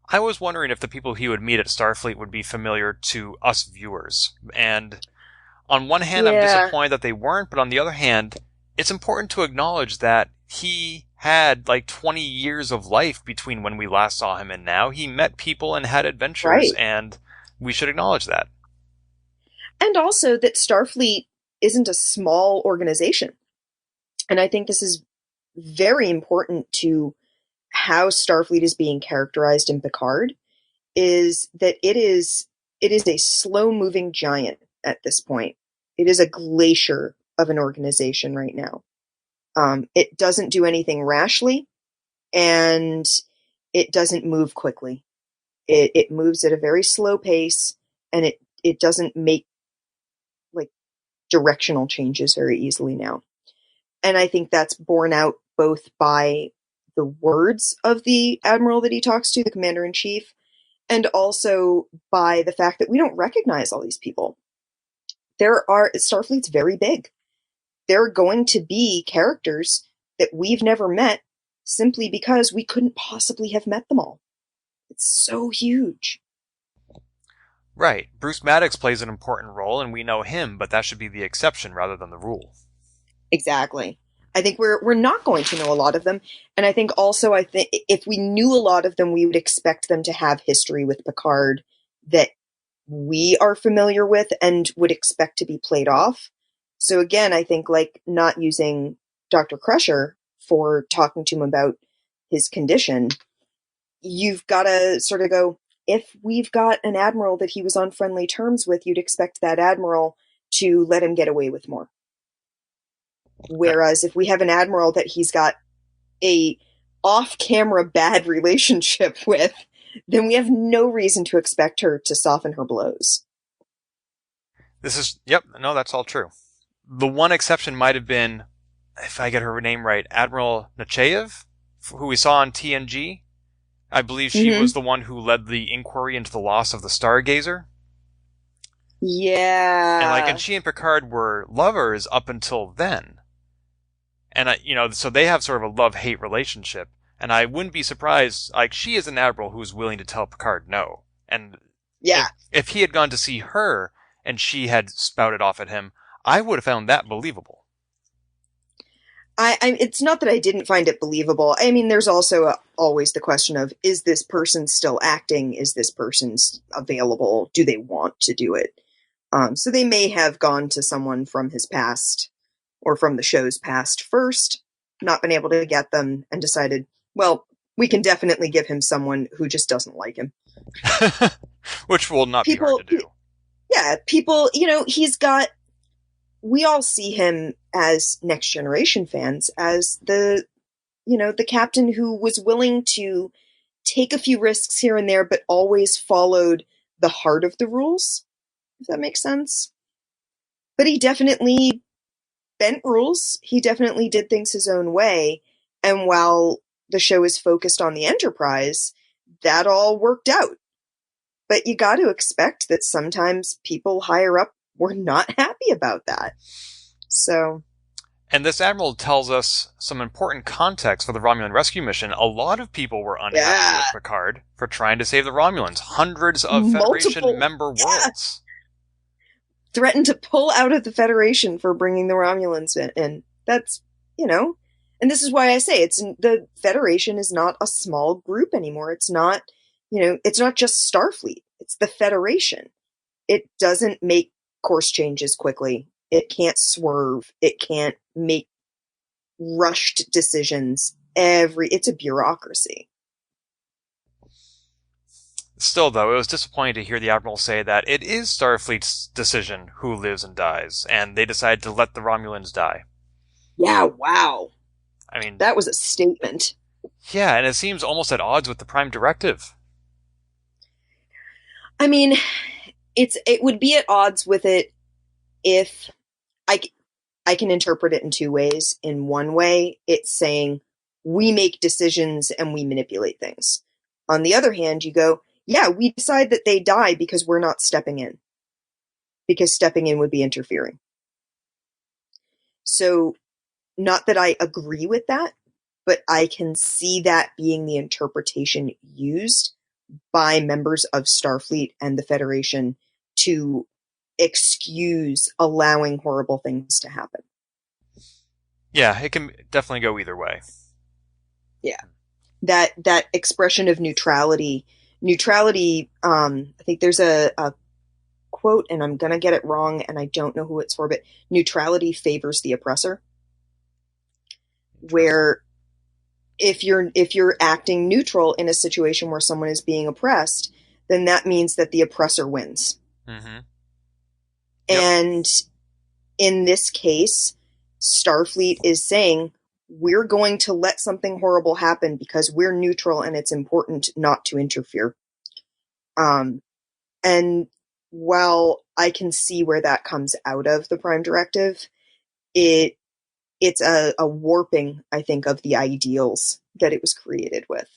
I was wondering if the people he would meet at Starfleet would be familiar to us viewers. And on one hand, I'm disappointed that they weren't, but on the other hand, it's important to acknowledge that he had like 20 years of life between when we last saw him and now. He met people and had adventures, and we should acknowledge that. And also that Starfleet isn't a small organization. And I think this is very important to how Starfleet is being characterized in Picard, is that it is a slow-moving giant at this point. It is a glacier of an organization right now. It doesn't do anything rashly, and it doesn't move quickly. It moves at a very slow pace, and it doesn't make like directional changes very easily now. And I think that's borne out both by the words of the admiral that he talks to, the commander-in-chief, and also by the fact that we don't recognize all these people. Starfleet's very big. There are going to be characters that we've never met simply because we couldn't possibly have met them all. It's so huge. Right. Bruce Maddox plays an important role, and we know him, but that should be the exception rather than the rule. Exactly. I think we're not going to know a lot of them, and I think also if we knew a lot of them, we would expect them to have history with Picard that we are familiar with and would expect to be played off. So again, I think like not using Dr. Crusher for talking to him about his condition, you've got to sort of go, if we've got an admiral that he was on friendly terms with, you'd expect that admiral to let him get away with more. Whereas if we have an admiral that he's got a off-camera bad relationship with, then we have no reason to expect her to soften her blows. That's all true. The one exception might have been, if I get her name right, Admiral Nechayev, who we saw on TNG. I believe she was the one who led the inquiry into the loss of the Stargazer. Yeah. And she and Picard were lovers up until then. And so they have sort of a love-hate relationship. And I wouldn't be surprised, she is an admiral who's willing to tell Picard no. And if he had gone to see her and she had spouted off at him, I would have found that believable. It's not that I didn't find it believable. I mean, there's also always the question of, is this person still acting? Is this person available? Do they want to do it? So they may have gone to someone from his past or from the show's past first, not been able to get them, and decided, well, we can definitely give him someone who just doesn't like him. Which will not be hard to do. Yeah, people, we all see him as Next Generation fans as the captain who was willing to take a few risks here and there, but always followed the heart of the rules, if that makes sense. But he definitely bent rules. He definitely did things his own way. And while the show is focused on the Enterprise, that all worked out. But you got to expect that sometimes people higher up were not happy about that. So. And this admiral tells us some important context for the Romulan rescue mission. A lot of people were unhappy with Picard for trying to save the Romulans. Hundreds of Federation member worlds. Threatened to pull out of the Federation for bringing the Romulans in. That's, and this is why I say the Federation is not a small group anymore. It's not, it's not just Starfleet. It's the Federation. It doesn't make course changes quickly. It can't swerve. It can't make rushed decisions. It's a bureaucracy. Still, though, it was disappointing to hear the Admiral say that it is Starfleet's decision who lives and dies, and they decided to let the Romulans die. Yeah, wow. I mean, that was a statement. Yeah, and it seems almost at odds with the Prime Directive. I mean, it would be at odds with it if I can interpret it in two ways. In one way, it's saying we make decisions and we manipulate things. On the other hand, you go, yeah, we decide that they die because we're not stepping in. Because stepping in would be interfering. So, not that I agree with that, but I can see that being the interpretation used by members of Starfleet and the Federation to excuse allowing horrible things to happen. Yeah, it can definitely go either way. Yeah. That expression of neutrality, I think there's a quote, and I'm going to get it wrong, and I don't know who it's for, but neutrality favors the oppressor. Where if you're acting neutral in a situation where someone is being oppressed, then that means that the oppressor wins. Mm-hmm. Yep. And in this case, Starfleet is saying, we're going to let something horrible happen because we're neutral and it's important not to interfere. And while I can see where that comes out of the Prime Directive, it's a warping, I think, of the ideals that it was created with.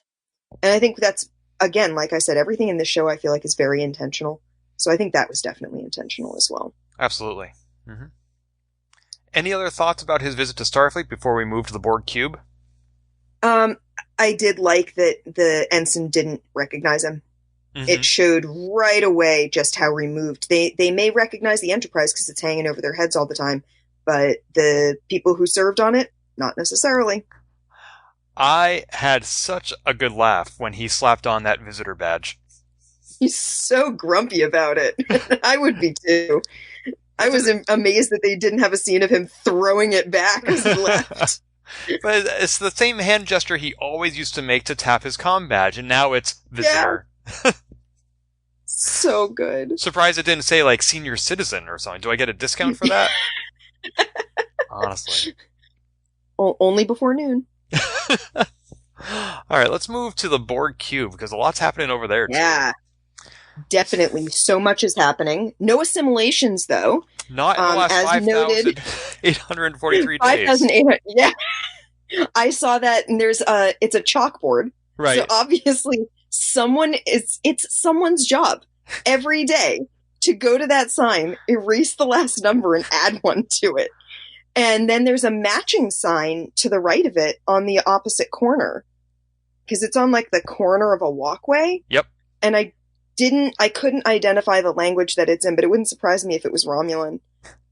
And I think that's, again, like I said, everything in this show I feel like is very intentional. So I think that was definitely intentional as well. Absolutely. Mm-hmm. Any other thoughts about his visit to Starfleet before we move to the Borg cube? I did like that the ensign didn't recognize him. Mm-hmm. It showed right away just how removed. They may recognize the Enterprise because it's hanging over their heads all the time, but the people who served on it, not necessarily. I had such a good laugh when he slapped on that visitor badge. He's so grumpy about it. I would be too. I was amazed that they didn't have a scene of him throwing it back as he left. But it's the same hand gesture he always used to make to tap his comm badge, and now it's visitor. Yeah. So good. Surprised it didn't say, like, senior citizen or something. Do I get a discount for that? Honestly. Well, only before noon. Alright, let's move to the Borg cube, because a lot's happening over there, too. Yeah. Definitely. So much is happening. No assimilations, though. Not in the last 5,843 days. 5,800. Yeah. I saw that, and it's a chalkboard. Right. So obviously, it's someone's job every day to go to that sign, erase the last number, and add one to it. And then there's a matching sign to the right of it on the opposite corner. Because it's on, like, the corner of a walkway. Yep. And I couldn't identify the language that it's in, but it wouldn't surprise me if it was Romulan.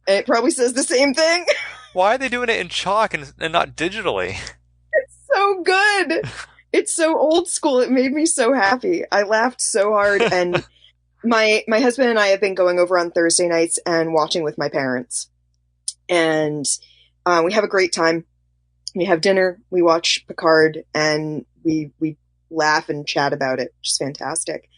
And it probably says the same thing. Why are they doing it in chalk and not digitally? It's so good. It's so old school. It made me so happy. I laughed so hard. And my husband and I have been going over on Thursday nights and watching with my parents. And we have a great time. We have dinner, we watch Picard, and we laugh and chat about it. Which is fantastic.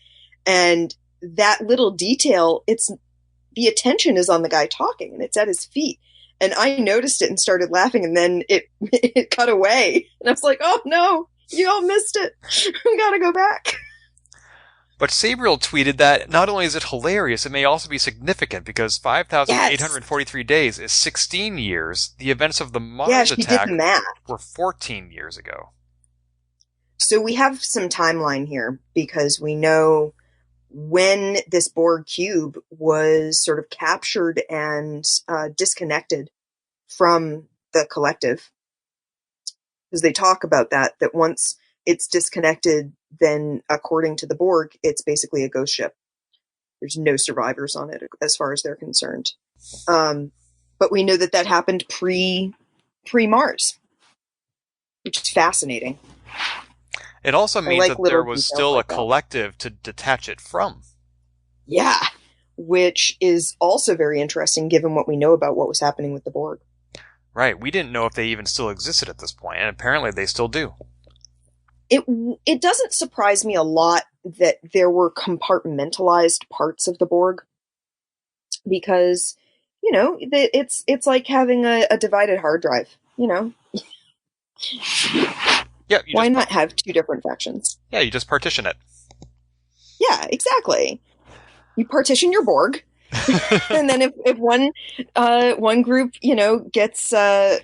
And that little detail, the attention is on the guy talking, and it's at his feet. And I noticed it and started laughing, and then it cut away. And I was like, oh no, you all missed it. We gotta go back. But Sabriel tweeted that not only is it hilarious, it may also be significant because 5,843 days is 16 years. The events of the Mars attack were 14 years ago. So we have some timeline here because we know when this Borg cube was sort of captured and disconnected from the collective. Because they talk about that once it's disconnected, then according to the Borg, it's basically a ghost ship. There's no survivors on it as far as they're concerned. But we know that happened pre-Mars, which is fascinating. It also means that there was still a collective to detach it from. Yeah, which is also very interesting given what we know about what was happening with the Borg. Right, we didn't know if they even still existed at this point, and apparently they still do. It doesn't surprise me a lot that there were compartmentalized parts of the Borg, because, you know, it's like having a divided hard drive, you know? Yeah, why not have two different factions? Yeah, you just partition it. Yeah, exactly. You partition your Borg, and then if one group, gets a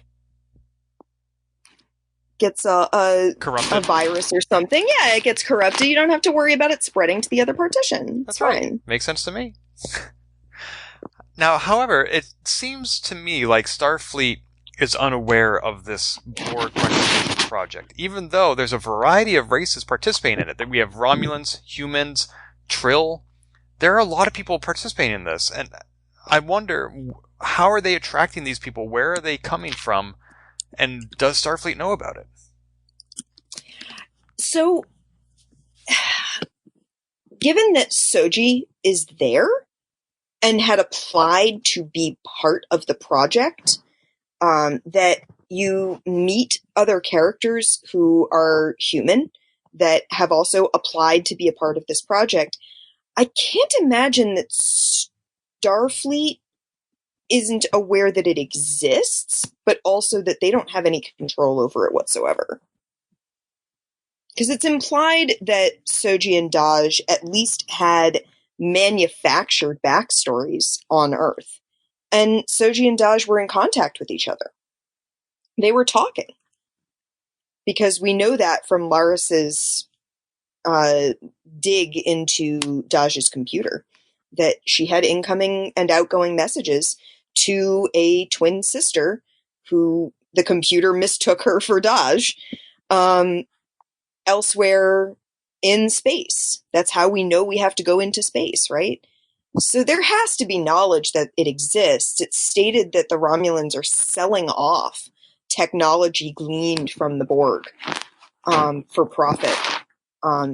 virus or something, it gets corrupted. You don't have to worry about it spreading to the other partition. It's fine. Right. Makes sense to me. Now, however, it seems to me like Starfleet is unaware of this Borg reclamation project, even though there's a variety of races participating in it. We have Romulans, humans, Trill. There are a lot of people participating in this, and I wonder, how are they attracting these people? Where are they coming from? And does Starfleet know about it? So, given that Soji is there and had applied to be part of the project, that you meet other characters who are human that have also applied to be a part of this project, I can't imagine that Starfleet isn't aware that it exists, but also that they don't have any control over it whatsoever. Because it's implied that Soji and Daj at least had manufactured backstories on Earth. And Soji and Daj were in contact with each other. They were talking. Because we know that from Laris's dig into Daj's computer, that she had incoming and outgoing messages to a twin sister who the computer mistook her for Daj elsewhere in space. That's how we know we have to go into space, right? So there has to be knowledge that it exists. It's stated that the Romulans are selling off technology gleaned from the Borg for profit.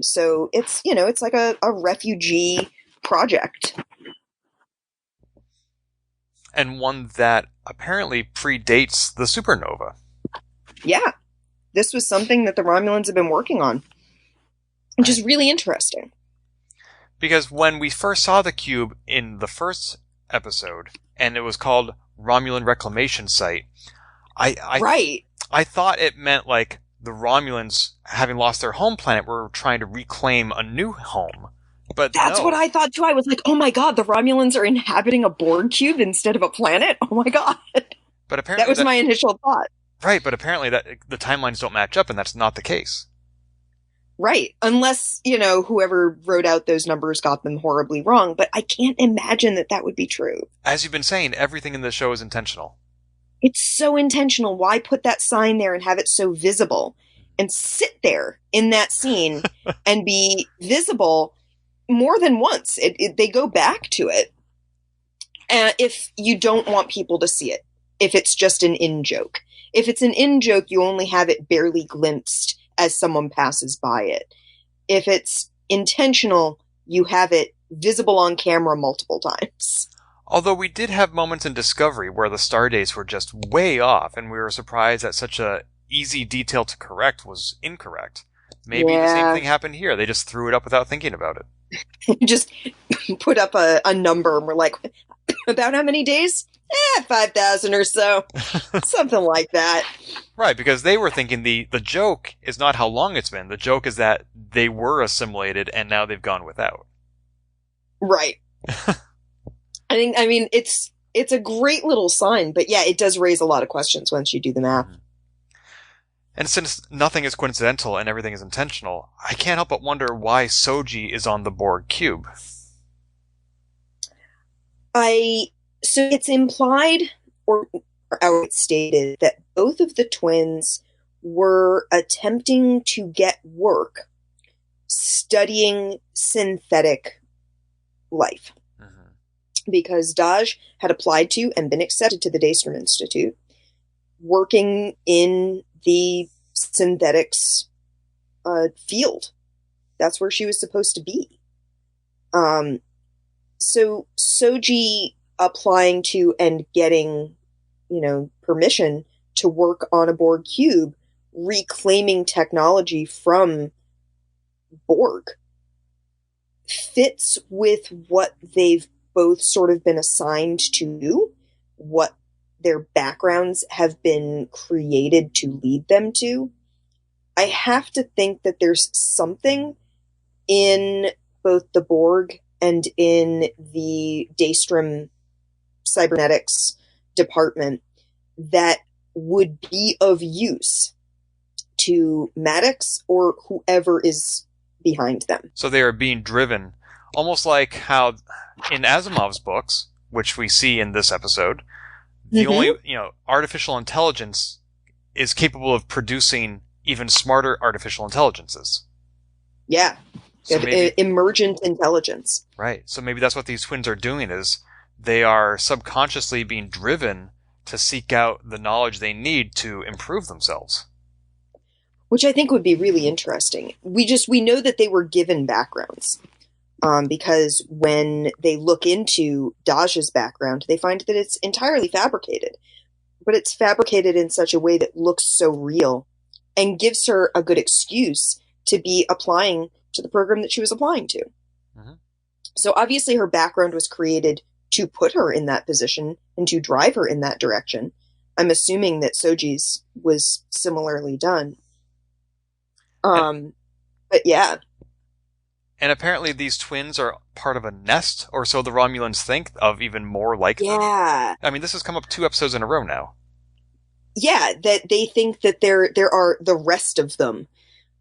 So it's, it's like a refugee project. And one that apparently predates the supernova. Yeah. This was something that the Romulans have been working on, which is really interesting. Because when we first saw the cube in the first episode, and it was called Romulan Reclamation Site, I thought it meant like the Romulans, having lost their home planet, were trying to reclaim a new home. But that's what I thought too. I was like, oh my god, the Romulans are inhabiting a Borg cube instead of a planet? Oh my god. But apparently that was my initial thought. Right, but apparently that the timelines don't match up, and that's not the case. Right, unless, whoever wrote out those numbers got them horribly wrong, but I can't imagine that would be true. As you've been saying, everything in this show is intentional. It's so intentional. Why put that sign there and have it so visible? And sit there in that scene and be visible more than once. They go back to it. If you don't want people to see it, if it's just an in-joke. If it's an in-joke, you only have it barely glimpsed as someone passes by it. If it's intentional, you have it visible on camera multiple times. Although we did have moments in Discovery where the stardates were just way off, and we were surprised that such a easy detail to correct was incorrect. Maybe the same thing happened here. They just threw it up without thinking about it. Just put up a number, and we're like, about how many days? 5,000 or so. Something like that. Right, because they were thinking the joke is not how long it's been. The joke is that they were assimilated and now they've gone without. Right. I mean, it's a great little sign, but yeah, it does raise a lot of questions once you do the math. And since nothing is coincidental and everything is intentional, I can't help but wonder why Soji is on the Borg cube. So it's implied or outright stated that both of the twins were attempting to get work studying synthetic life. Because Daj had applied to and been accepted to the Daystrom Institute, working in the synthetics field. That's where she was supposed to be. So Soji applying to and getting, permission to work on a Borg cube, reclaiming technology from Borg, fits with what they've both sort of been assigned to do, what their backgrounds have been created to lead them to. I have to think that there's something in both the Borg and in the Daystrom cybernetics department that would be of use to Maddox or whoever is behind them. So they are being driven, almost like how in Asimov's books, which we see in this episode, the only, artificial intelligence is capable of producing even smarter artificial intelligences. Yeah. So maybe, emergent intelligence. Right. So maybe that's what these twins are doing, is they are subconsciously being driven to seek out the knowledge they need to improve themselves. Which I think would be really interesting. We know that they were given backgrounds. Because when they look into Daj's background, they find that it's entirely fabricated. But it's fabricated in such a way that looks so real and gives her a good excuse to be applying to the program that she was applying to. Mm-hmm. So obviously her background was created to put her in that position and to drive her in that direction. I'm assuming that Soji's was similarly done. But yeah. And apparently these twins are part of a nest, or so the Romulans think, of even more like them. Yeah. I mean, this has come up 2 episodes in a row now. Yeah, that they think that there are the rest of them.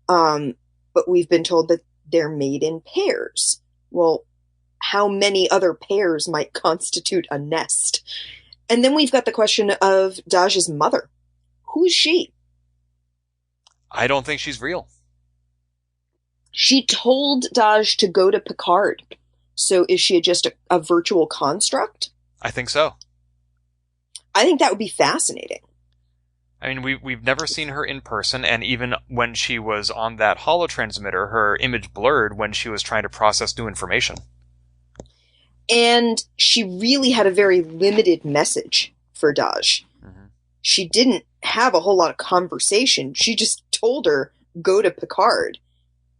But we've been told that they're made in pairs. Well, how many other pairs might constitute a nest? And then we've got the question of Daj's mother. Who is she? I don't think she's real. She told Daj to go to Picard. So is she just a virtual construct? I think so. I think that would be fascinating. I mean, we've never seen her in person, and even when she was on that holotransmitter, her image blurred when she was trying to process new information. And she really had a very limited message for Daj. Mm-hmm. She didn't have a whole lot of conversation. She just told her, go to Picard.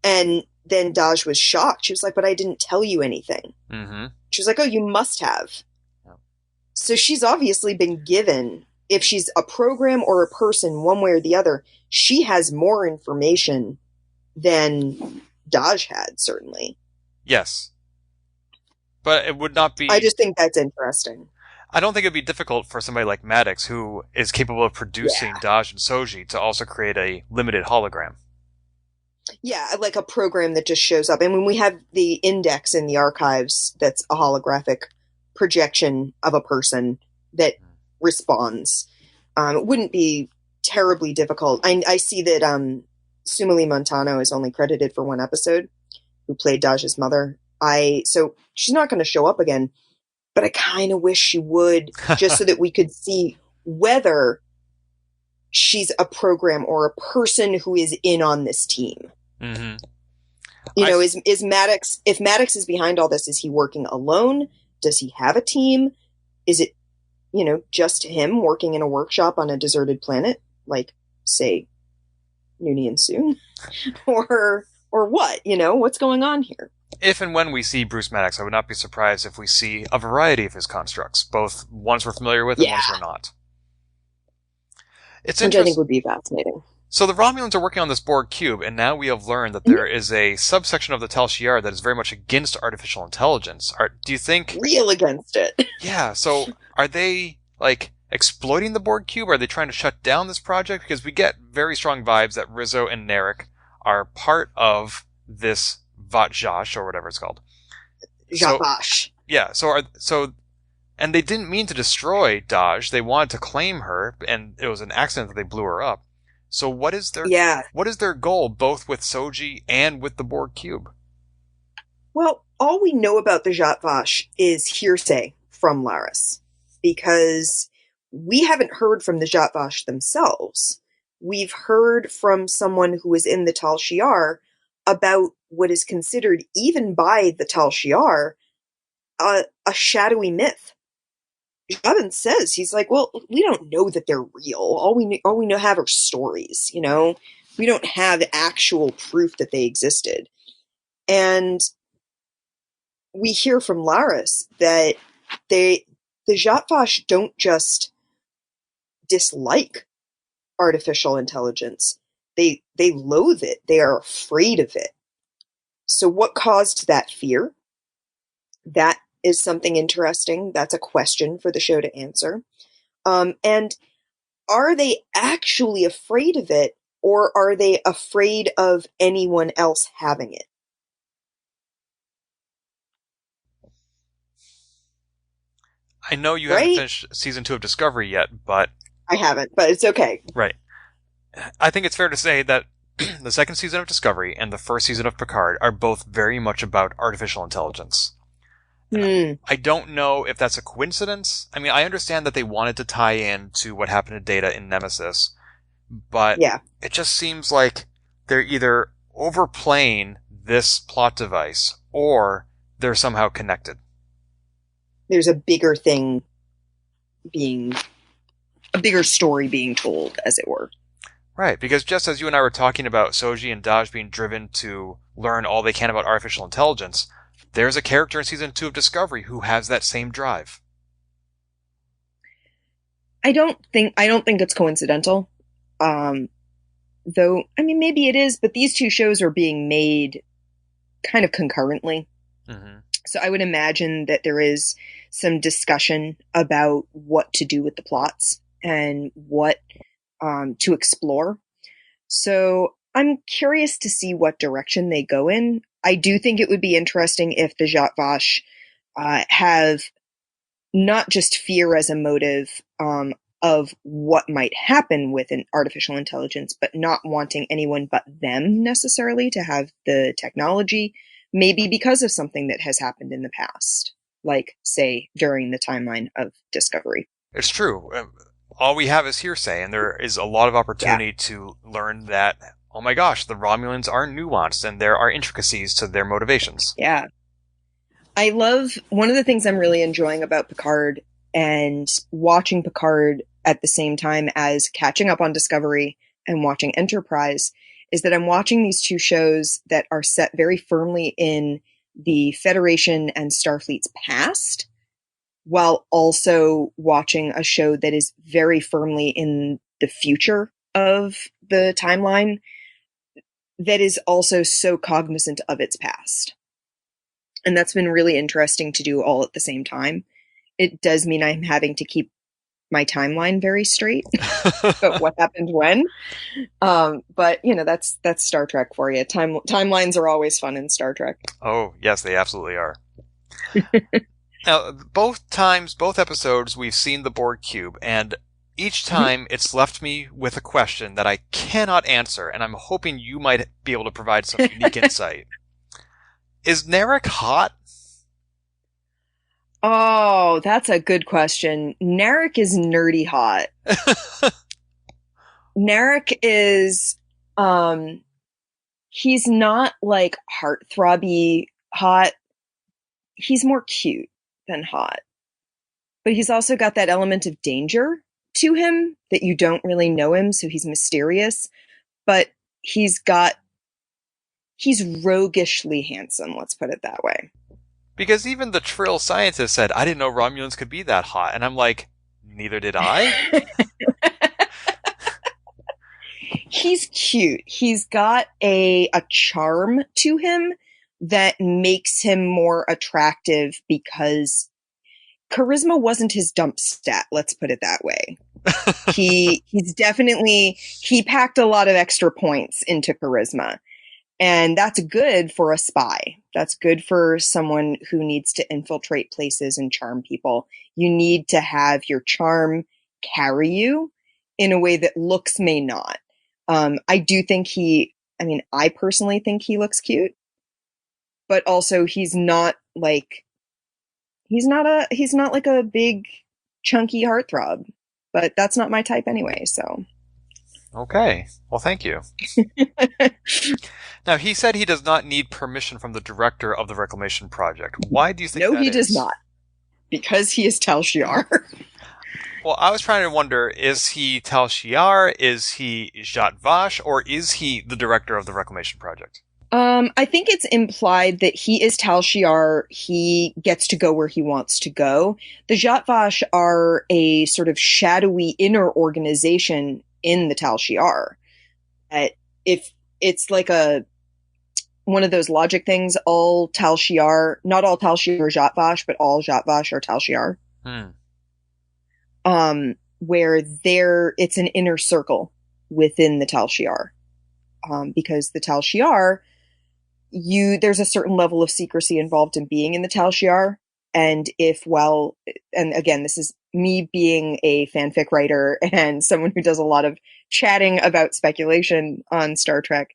And then Daj was shocked. She was like, but I didn't tell you anything. Mm-hmm. She was like, oh, you must have. Oh. So she's obviously been given, if she's a program or a person, one way or the other, she has more information than Daj had, certainly. Yes. But it would not be... I just think that's interesting. I don't think it'd be difficult for somebody like Maddox, who is capable of producing Daj and Soji, to also create a limited hologram. Yeah, like a program that just shows up. And when we have the index in the archives, that's a holographic projection of a person that responds. It wouldn't be terribly difficult. I see that Sumali Montano is only credited for 1 episode, who played Daj's mother. So she's not going to show up again, but I kind of wish she would, just so that we could see whether she's a program or a person who is in on this team. Mm-hmm. Is Maddox, if Maddox is behind all this, is he working alone? Does he have a team? Is it, just him working in a workshop on a deserted planet, like, say, Noonien and Soon? or what? What's going on here? If and when we see Bruce Maddox, I would not be surprised if we see a variety of his constructs, both ones we're familiar with and ones we're not. Which I think would be fascinating. So the Romulans are working on this Borg cube, and now we have learned that there is a subsection of the Tal Shiar that is very much against artificial intelligence. Do you think... Real against it. Yeah, so are they, exploiting the Borg cube? Are they trying to shut down this project? Because we get very strong vibes that Rizzo and Narek are part of this Vatjash, or whatever it's called. Javash. Yeah, and they didn't mean to destroy Daj. They wanted to claim her, and it was an accident that they blew her up. So what is their goal, both with Soji and with the Borg cube? Well, all we know about the Javash is hearsay from Laris, because we haven't heard from the Javash themselves. We've heard from someone who was in the Tal Shiar about what is considered, even by the Tal Shiar, a shadowy myth. Javin says, he's like, well, we don't know that they're real. All we know have are stories, We don't have actual proof that they existed. And we hear from Laris that the Jatvash don't just dislike artificial intelligence. They loathe it. They are afraid of it. So what caused that fear? That is something interesting. That's a question for the show to answer. And are they actually afraid of it, or are they afraid of anyone else having it? I know you haven't Right? finished season 2 of Discovery yet, but... I haven't, but it's okay. Right. I think it's fair to say that the second season of Discovery and the first season of Picard are both very much about artificial intelligence. I don't know if that's a coincidence. I mean, I understand that they wanted to tie in to what happened to Data in Nemesis, but it just seems like they're either overplaying this plot device or they're somehow connected. There's a bigger thing a bigger story being told, as it were. Right, because just as you and I were talking about Soji and Daj being driven to learn all they can about artificial intelligence, there's a character in season 2 of Discovery who has that same drive. I don't think it's coincidental. Though, I mean, maybe it is, but these two shows are being made kind of concurrently. Mm-hmm. So I would imagine that there is some discussion about what to do with the plots and what to explore. So I'm curious to see what direction they go in. I do think it would be interesting if the Zhat Vash have not just fear as a motive of what might happen with an artificial intelligence, but not wanting anyone but them necessarily to have the technology, maybe because of something that has happened in the past, like, say, during the timeline of Discovery. It's true. All we have is hearsay, and there is a lot of opportunity to learn that, oh my gosh, the Romulans are nuanced, and there are intricacies to their motivations. Yeah. I love, one of the things I'm really enjoying about Picard and watching Picard at the same time as catching up on Discovery and watching Enterprise is that I'm watching these two shows that are set very firmly in the Federation and Starfleet's past, while also watching a show that is very firmly in the future of the timeline that is also so cognizant of its past. And that's been really interesting to do all at the same time. It does mean I'm having to keep my timeline very straight about what happened when. But, you know, that's Star Trek for you. Timelines are always fun in Star Trek. Oh, yes, they absolutely are. Now, both episodes, we've seen the Borg Cube, and each time it's left me with a question that I cannot answer, and I'm hoping you might be able to provide some unique insight. Is Narek hot? Oh, that's a good question. Narek is nerdy hot. Narek is, he's not like heartthrobby hot. He's more cute than hot. But he's also got that element of danger to him that you don't really know him, so he's mysterious. But he's roguishly handsome, let's put it that way. Because even the Trill scientist said, I didn't know Romulans could be that hot. And I'm like, neither did I. He's cute. He's got a charm to him that makes him more attractive because charisma wasn't his dump stat, let's put it that way. He packed a lot of extra points into charisma. And that's good for a spy. That's good for someone who needs to infiltrate places and charm people. You need to have your charm carry you in a way that looks may not. I do think I personally think he looks cute, but also he's not like a big chunky heartthrob, but that's not my type anyway, so. Okay. Well, thank you. Now, he said he does not need permission from the director of the Reclamation Project. Why do you think that is? No, he does not. Because he is Tal Shiar. Well, I was trying to wonder, is he Tal Shiar, is he Zhat Vash, or is he the director of the Reclamation Project? I think it's implied that he is Tal Shiar. He gets to go where he wants to go. The Zhat Vash are a sort of shadowy inner organization in the Tal Shiar. If it's like one of those logic things. All Tal Shiar, not all Tal Shiar are Zhat Vash, but all Zhat Vash are Tal Shiar. Where it's an inner circle within the Tal Shiar. Because the Tal Shiar, there's a certain level of secrecy involved in being in the Tal Shiar. And and again, this is me being a fanfic writer and someone who does a lot of chatting about speculation on Star Trek,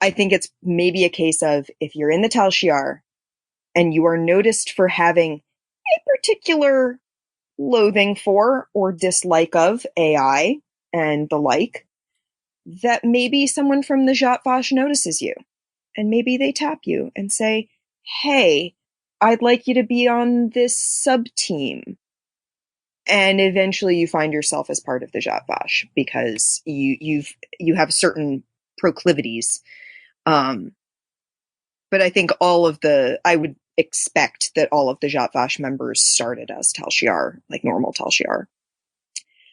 I think it's maybe a case of if you're in the Tal Shiar and you are noticed for having a particular loathing for or dislike of AI and the like, that maybe someone from the Zhat Vash notices you and maybe they tap you and say, hey, I'd like you to be on this sub-team. And eventually you find yourself as part of the Zhat Vash because you have certain proclivities. But I think I would expect that all of the Zhat Vash members started as Tal Shiar, like normal Tal Shiar.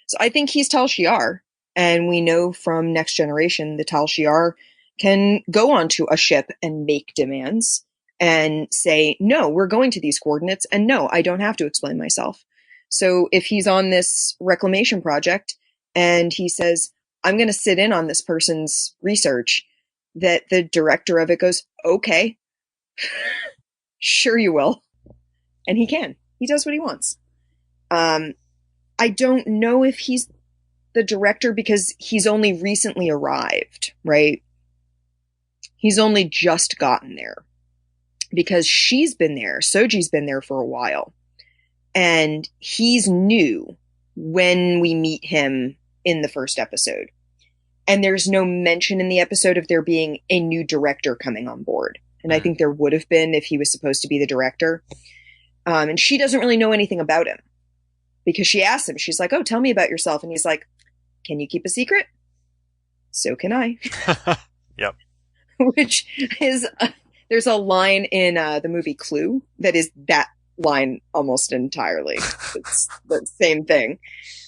So I think he's Tal Shiar. And we know from Next Generation, the Tal Shiar can go onto a ship and make demands and say, no, we're going to these coordinates. And no, I don't have to explain myself. So if he's on this reclamation project and he says, I'm going to sit in on this person's research, that the director of it goes, okay, sure you will. And he does what he wants. I don't know if he's the director because he's only recently arrived, right? He's only just gotten there because she's been there. Soji's been there for a while. And he's new when we meet him in the first episode. And there's no mention in the episode of there being a new director coming on board. And I think there would have been if he was supposed to be the director. And she doesn't really know anything about him because she asks him, she's like, oh, tell me about yourself. And he's like, can you keep a secret? So can I. Yep. Which is, there's a line in the movie Clue that is that line almost entirely. It's the same thing.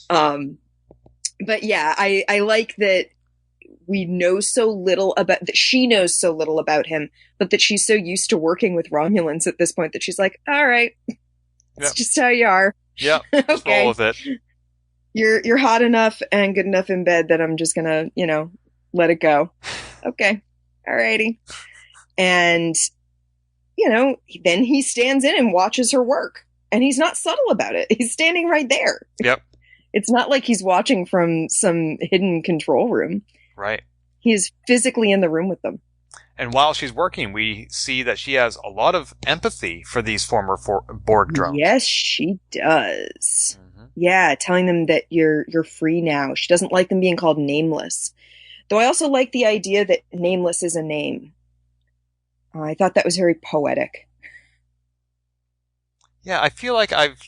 But yeah, I like that we know so little about, that she knows so little about him, but that she's so used to working with Romulans at this point that she's like, all right, it's just how you are. Yeah, just roll with it. You're hot enough and good enough in bed that I'm just gonna, let it go. Okay. Alrighty. And, then he stands in and watches her work. And he's not subtle about it. He's standing right there. Yep. It's not like he's watching from some hidden control room. Right. He is physically in the room with them. And while she's working, we see that she has a lot of empathy for these former Borg drones. Yes, she does. Mm-hmm. Yeah, telling them that you're free now. She doesn't like them being called nameless. Though I also like the idea that nameless is a name. I thought that was very poetic. Yeah, I feel like I've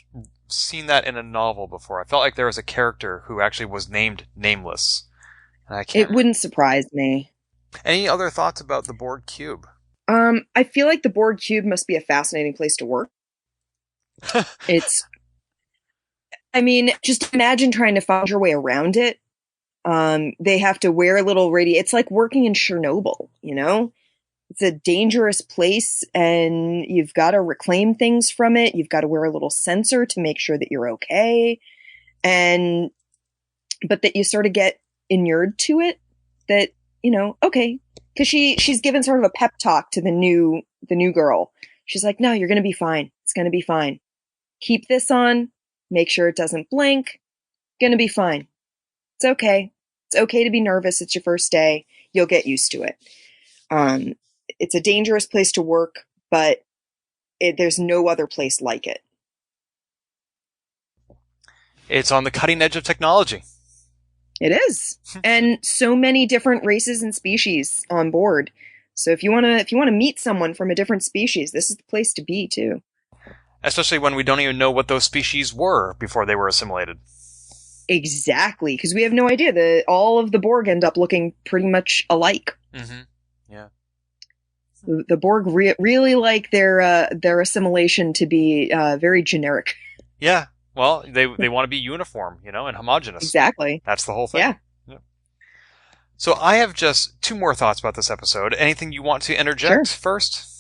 seen that in a novel before. I felt like there was a character who actually was named Nameless. And it wouldn't surprise me. Any other thoughts about the Borg cube? I feel like the Borg cube must be a fascinating place to work. Just imagine trying to find your way around it. They have to wear a little it's like working in Chernobyl, It's a dangerous place and you've got to reclaim things from it. You've got to wear a little sensor to make sure that you're okay. But that you sort of get inured to it, that, okay. Cause she's given sort of a pep talk to the new girl. She's like, no, you're going to be fine. It's going to be fine. Keep this on. Make sure it doesn't blink. Going to be fine. It's okay. It's okay to be nervous. It's your first day. You'll get used to it. It's a dangerous place to work, but there's no other place like it. It's on the cutting edge of technology. It is. And so many different races and species on board. So if you want to meet someone from a different species, this is the place to be too. Especially when we don't even know what those species were before they were assimilated. Exactly, because we have no idea. All of the Borg end up looking pretty much alike. Mm-hmm. Yeah. The Borg really like their assimilation to be very generic. Yeah. Well, they want to be uniform, and homogenous. Exactly. That's the whole thing. Yeah. So I have just two more thoughts about this episode. Anything you want to interject first?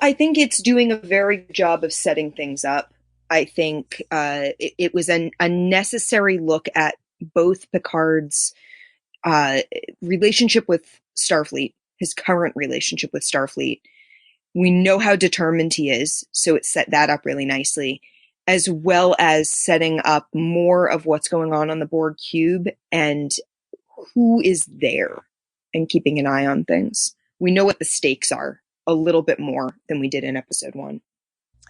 I think it's doing a very good job of setting things up. I think it was a necessary look at both Picard's relationship with Starfleet, his current relationship with Starfleet. We know how determined he is, so it set that up really nicely, as well as setting up more of what's going on the Borg cube and who is there and keeping an eye on things. We know what the stakes are a little bit more than we did in episode 1.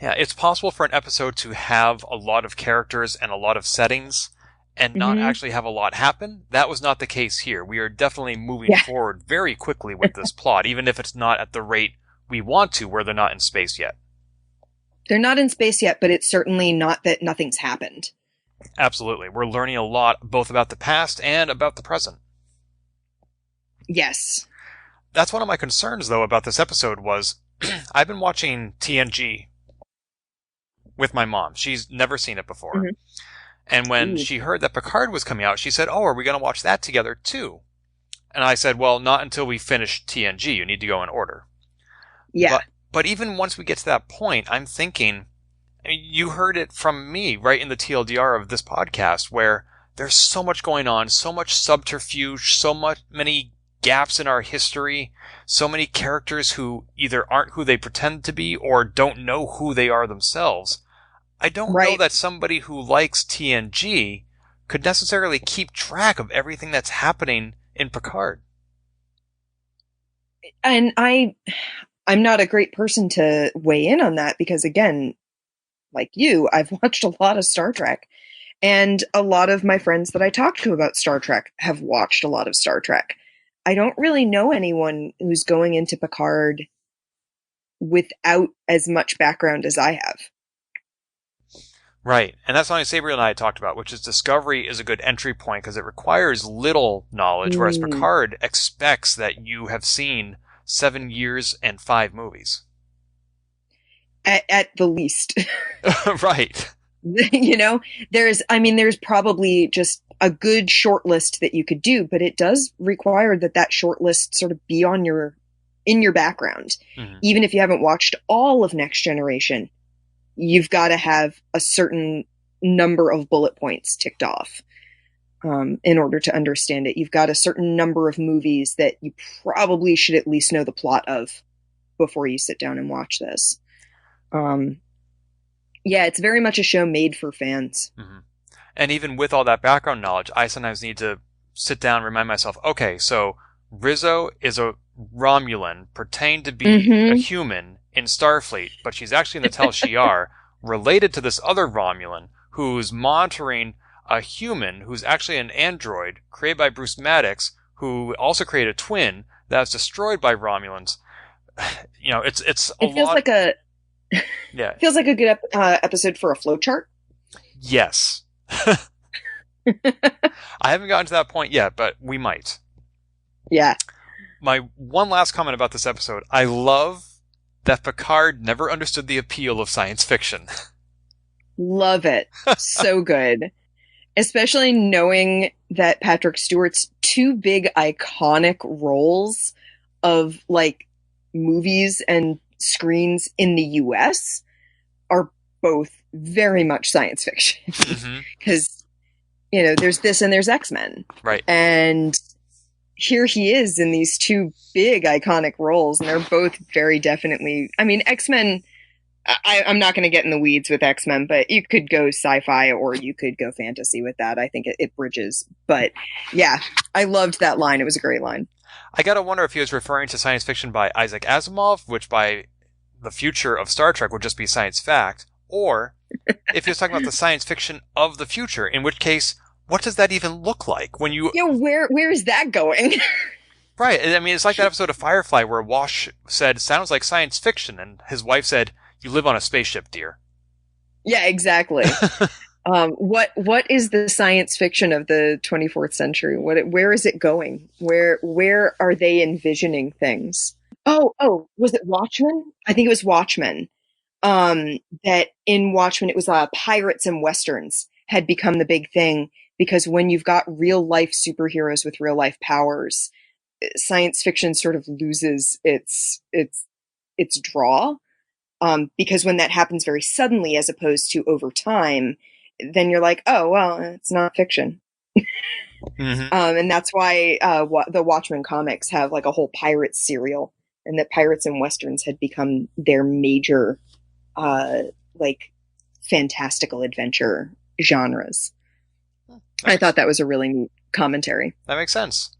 Yeah, it's possible for an episode to have a lot of characters and a lot of settings and not actually have a lot happen. That was not the case here. We are definitely moving forward very quickly with this plot, even if it's not at the rate we want to, where they're not in space yet. They're not in space yet, but it's certainly not that nothing's happened. Absolutely. We're learning a lot both about the past and about the present. Yes. That's one of my concerns, though, about this episode was I've been watching TNG with my mom. She's never seen it before. Mm-hmm. And when she heard that Picard was coming out, she said, "Oh, are we going to watch that together, too?" And I said, "Well, not until we finish TNG. You need to go in order." Yeah. But even once we get to that point, I'm thinking, you heard it from me right in the TLDR of this podcast, where there's so much going on, so much subterfuge, many gaps in our history, so many characters who either aren't who they pretend to be or don't know who they are themselves. I don't know that somebody who likes TNG could necessarily keep track of everything that's happening in Picard. And I'm not a great person to weigh in on that because, again, like you, I've watched a lot of Star Trek. And a lot of my friends that I talk to about Star Trek have watched a lot of Star Trek. I don't really know anyone who's going into Picard without as much background as I have. Right. And that's something Sabriel and I had talked about, which is Discovery is a good entry point because it requires little knowledge, whereas Picard expects that you have seen 7 years and 5 movies. At the least. Right. You know, there's probably just a good short list that you could do, but it does require that short list sort of be in your background. Mm-hmm. Even if you haven't watched all of Next Generation, you've got to have a certain number of bullet points ticked off in order to understand it. You've got a certain number of movies that you probably should at least know the plot of before you sit down and watch this. Yeah, it's very much a show made for fans. Mm-hmm. And even with all that background knowledge, I sometimes need to sit down and remind myself, okay, so Rizzo is a Romulan, pretend to be a human in Starfleet, but she's actually in the Tel Shiar, related to this other Romulan who's monitoring a human who's actually an android created by Bruce Maddox, who also created a twin that was destroyed by Romulans. You know, it feels like a yeah. Feels like a good episode for a flowchart. Yes. I haven't gotten to that point yet, but we might. Yeah. My one last comment about this episode. I love that Picard never understood the appeal of science fiction. Love it. So good. Especially knowing that Patrick Stewart's 2 big iconic roles of like movies and screens in the US are both very much science fiction. Because, you know, there's this and there's X-Men. Right. And here he is in these 2 big iconic roles, and they're both very definitely, I mean, X-Men, I'm not going to get in the weeds with X-Men, but you could go sci-fi or you could go fantasy with that. I think it bridges. But yeah, I loved that line. It was a great line. I gotta wonder if he was referring to science fiction by Isaac Asimov, which by the future of Star Trek would just be science fact, or if he was talking about the science fiction of the future, in which case, what does that even look like when you... Yeah, where is that going? Right. I mean, it's like that episode of Firefly where Wash said, "Sounds like science fiction," and his wife said, "You live on a spaceship, dear." Yeah, exactly. What is the science fiction of the 24th century? Where is it going? Where are they envisioning things? Oh, was it Watchmen? I think it was Watchmen. That in Watchmen, it was pirates and westerns had become the big thing because when you've got real life superheroes with real life powers, science fiction sort of loses its draw. Because when that happens very suddenly, as opposed to over time, then you're like, oh, well, it's not fiction. Mm-hmm. And that's why the Watchmen comics have like a whole pirate serial, and that pirates and westerns had become their major, like, fantastical adventure genres. I thought that was a really neat commentary. That makes sense.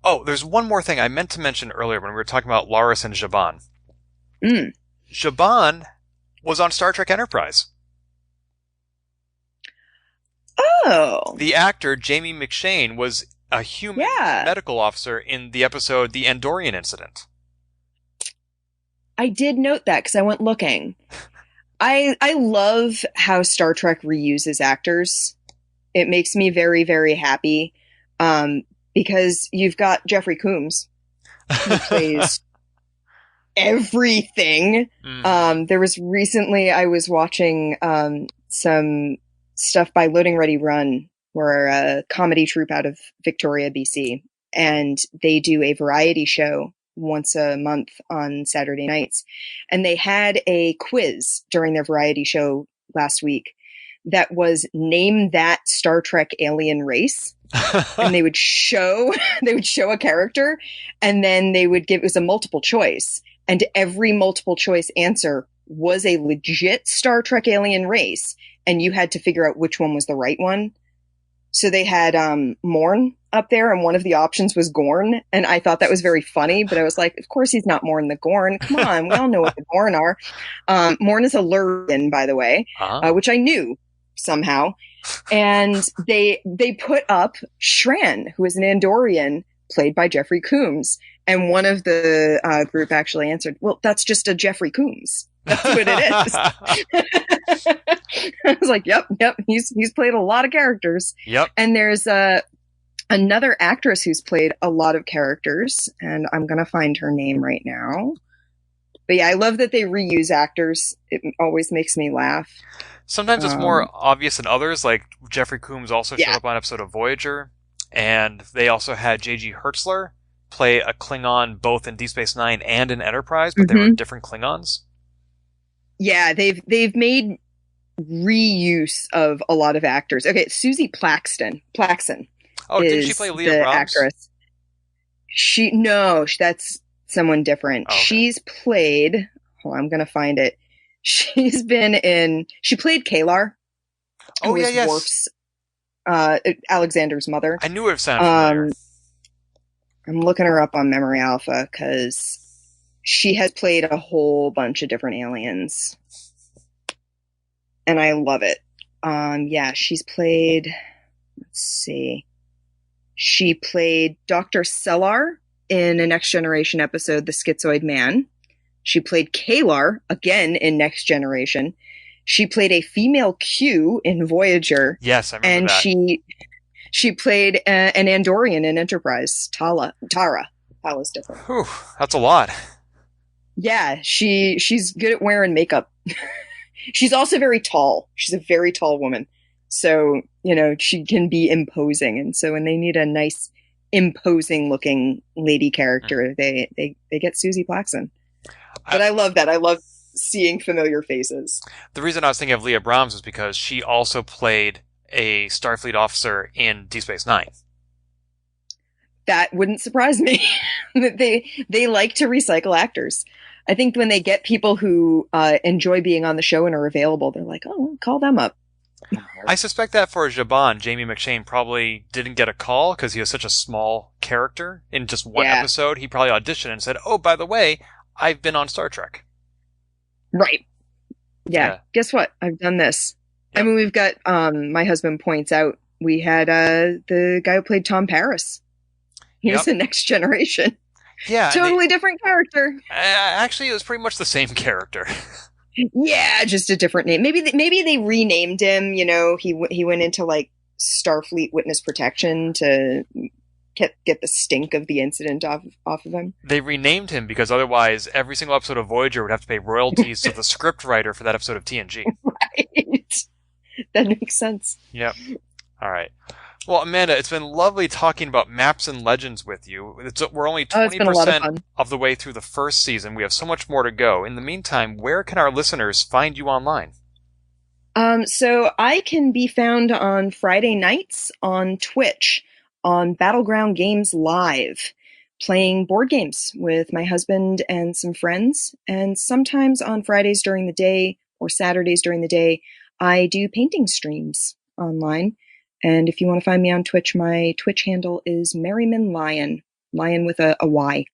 Oh, there's one more thing I meant to mention earlier when we were talking about Laris and Zhaban. Zhaban was on Star Trek Enterprise. Oh. The actor, Jamie McShane, was a human medical officer in the episode The Andorian Incident. I did note that because I went looking. I love how Star Trek reuses actors. It makes me very, very happy. Because you've got Jeffrey Combs, who plays everything. There was recently, I was watching some stuff by Loading Ready Run, we're a comedy troupe out of Victoria, BC, and they do a variety show once a month on Saturday nights. And they had a quiz during their variety show last week that was name that Star Trek alien race. And they would show a character, and then they would give, it was a multiple choice, and every multiple choice answer was a legit Star Trek alien race, and you had to figure out which one was the right one. So they had Morn up there, and one of the options was Gorn, and I thought that was very funny, but I was like, of course he's not Morn the Gorn. Come on, we all know what the Gorn are. Morn is a Lurian, by the way, which I knew somehow. And they put up Shran, who is an Andorian, played by Jeffrey Combs. And one of the group actually answered, well, that's just a Jeffrey Combs. That's what it is. I was like, yep. He's played a lot of characters. Yep. And there's another actress who's played a lot of characters, and I'm going to find her name right now. But yeah, I love that they reuse actors. It always makes me laugh. Sometimes it's more obvious than others, like Jeffrey Combs also showed up on an episode of Voyager, and they also had J.G. Hertzler play a Klingon both in Deep Space Nine and in Enterprise, but they were different Klingons. Yeah, they've made reuse of a lot of actors. Okay, Susie Plaxton. Oh, didn't she play Leah Brahms? Actress. That's someone different. Okay. She's played, I'm going to find it. She played Kalar. Oh, yes. Worf's, Alexander's mother. I knew it sounded familiar. I'm looking her up on Memory Alpha because she has played a whole bunch of different aliens. And I love it. She's played, let's see. She played Dr. Sellar in a Next Generation episode, The Schizoid Man. She played Kalar, again, in Next Generation. She played a female Q in Voyager. Yes, I remember that. And she played an Andorian in Enterprise, Tara. Tala's different. Whew, that's a lot. Yeah, she's good at wearing makeup. She's also very tall. She's a very tall woman. So, she can be imposing. And so when they need a nice, imposing-looking lady character, they get Susie Plaxton. But I love that. I love seeing familiar faces. The reason I was thinking of Leah Brahms was because she also played a Starfleet officer in Deep Space Nine. That wouldn't surprise me. They like to recycle actors. I think when they get people who enjoy being on the show and are available, they're like, oh, call them up. I suspect that for Zhaban, Jamie McShane probably didn't get a call because he was such a small character in just one episode. He probably auditioned and said, oh, by the way, I've been on Star Trek. Right. Yeah. Guess what? I've done this. Yep. I mean, we've got, my husband points out, we had the guy who played Tom Paris. He was in Next Generation. Yeah. Totally different character. Actually, it was pretty much the same character. Yeah, just a different name. Maybe they renamed him. He went into like Starfleet Witness Protection to get the stink of the incident off of him. They renamed him because otherwise every single episode of Voyager would have to pay royalties to the scriptwriter for that episode of TNG. Right. That makes sense. Yep. All right. Well, Amanda, it's been lovely talking about Maps and Legends with you. We're only It's been a lot of 20% fun. of the way through the first season. We have so much more to go. In the meantime, where can our listeners find you online? So I can be found on Friday nights on Twitch on Battleground Games Live, playing board games with my husband and some friends. And sometimes on Fridays during the day or Saturdays during the day, I do painting streams online. And if you want to find me on Twitch, my Twitch handle is Merriman Lion, Lion with a Y.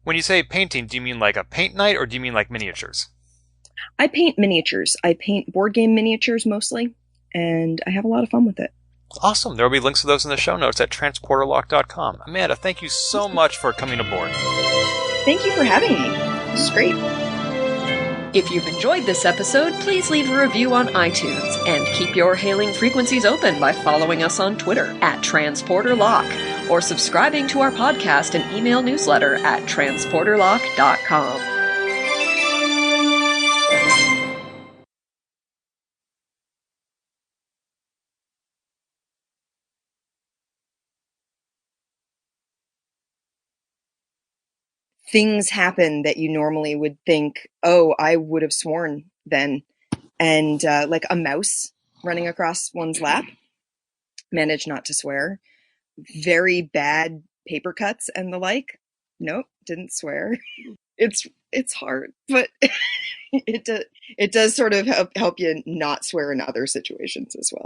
When you say painting, do you mean like a paint night or do you mean like miniatures? I paint miniatures. I paint board game miniatures mostly, and I have a lot of fun with it. Awesome. There will be links to those in the show notes at transporterlock.com. Amanda, thank you so much for coming aboard. Thank you for having me. This is great. If you've enjoyed this episode, please leave a review on iTunes and keep your hailing frequencies open by following us on Twitter at TransporterLock or subscribing to our podcast and email newsletter at transporterlock.com. Things happen that you normally would think, oh, I would have sworn then. And like a mouse running across one's lap, managed not to swear. Very bad paper cuts and the like. Nope, didn't swear. It's hard, but it does sort of help you not swear in other situations as well.